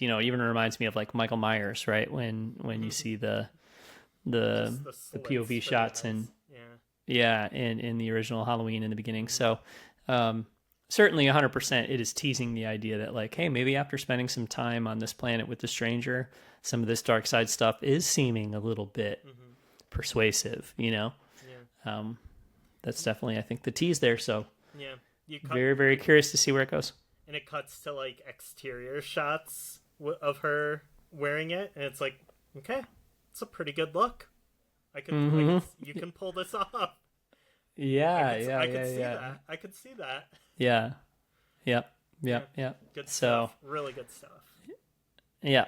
even reminds me of like Michael Myers, right? When you see the POV shots and in the original Halloween in the beginning. So certainly 100% it is teasing the idea that like, hey, maybe after spending some time on this planet with the stranger, some of this dark side stuff is seeming a little bit persuasive, that's definitely, I think, the tease there. So very, very curious to see where it goes. And it cuts to like exterior shots of her wearing it, and it's like, okay, it's a pretty good look. You can pull this off. I could see that. Yeah. Yep. Good stuff. Really good stuff. Yeah.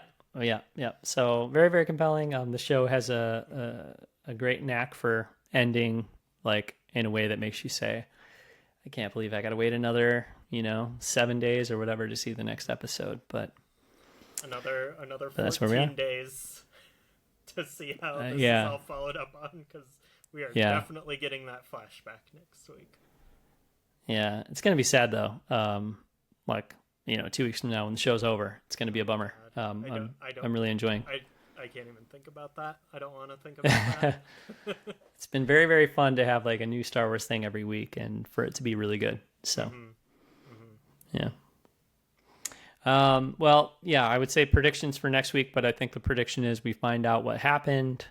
So very, very compelling. The show has a great knack for ending like in a way that makes you say, I can't believe I got to wait another, 7 days or whatever to see the next episode. But another 14 days to see how this is all followed up on, because we are definitely getting that flashback next week. Yeah, it's going to be sad, though. 2 weeks from now when the show's over, it's going to be a bummer. I'm really enjoying. I can't even think about that. I don't want to think about that. It's been very, very fun to have like a new Star Wars thing every week and for it to be really good. So, yeah. I would say predictions for next week, but I think the prediction is we find out what happened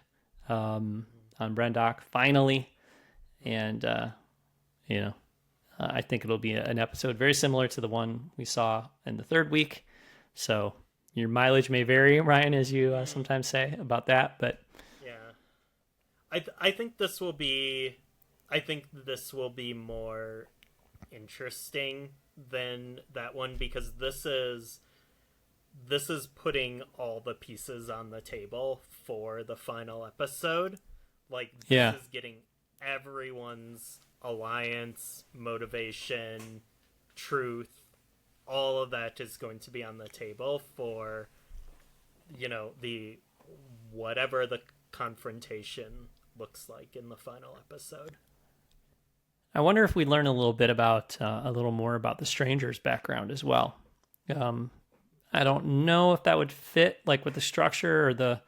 on Brendock finally. And, I think it'll be an episode very similar to the one we saw in the third week. So your mileage may vary, Ryan, as you sometimes say about that. But yeah, I think this will be more interesting than that one, because this is putting all the pieces on the table for the final episode. Like, this is getting everyone's alliance, motivation, truth, all of that is going to be on the table for, the whatever the confrontation looks like in the final episode. I wonder if we learn a little bit about a little more about the stranger's background as well. I don't know if that would fit like with the structure or the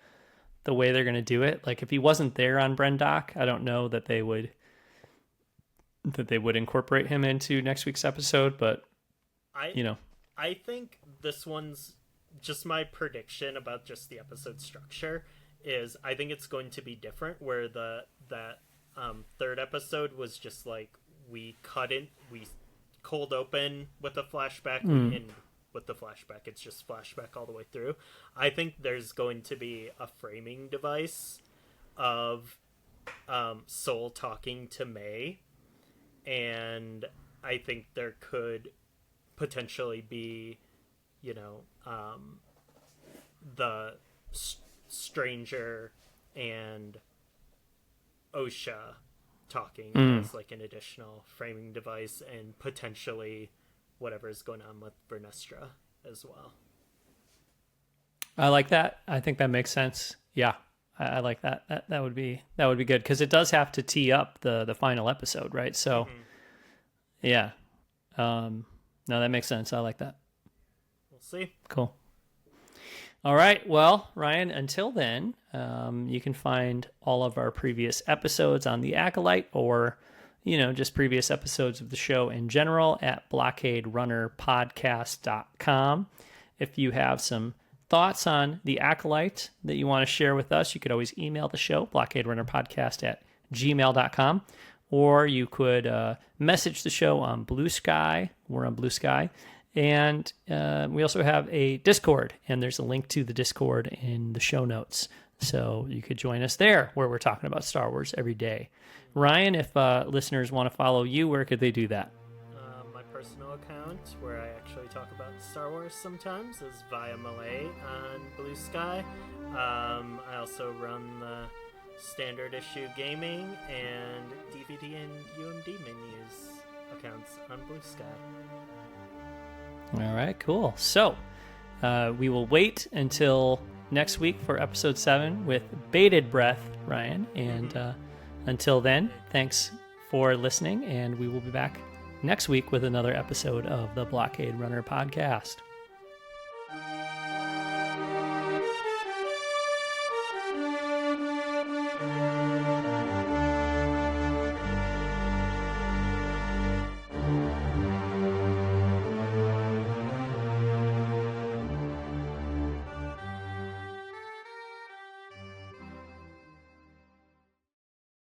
way they're going to do it. Like if he wasn't there on Brendock, I don't know that they would incorporate him into next week's episode, but I think this one's just my prediction about just the episode structure is I think it's going to be different, where that third episode was just like we cold open with a flashback and with the flashback it's just flashback all the way through. I think there's going to be a framing device of Soul talking to May, and I think there could potentially be, the Stranger and Osha talking as like an additional framing device, and potentially whatever's going on with Vernestra as well. I like that. I think that makes sense. Yeah, I like that. That would be good, because it does have to tee up the final episode, right? So, yeah. No, that makes sense. I like that. We'll see. Cool. All right. Well, Ryan, until then, you can find all of our previous episodes on the Acolyte, or, just previous episodes of the show in general at blockaderunnerpodcast.com. If you have some thoughts on the Acolyte that you want to share with us, you could always email the show, blockaderunnerpodcast@gmail.com, or you could message the show on Blue Sky. We're on Blue Sky. And we also have a Discord, and there's a link to the Discord in the show notes. So you could join us there, where we're talking about Star Wars every day. Ryan, if listeners want to follow you, where could they do that? My personal account, where I actually talk about Star Wars sometimes, is via Malay on Blue Sky. I also run the Standard Issue Gaming and DVD and UMD menus accounts on Blue Sky. All right, cool. So we will wait until next week for episode 7 with bated breath, Ryan. And until then, thanks for listening, and we will be back next week with another episode of the Blockade Runner podcast.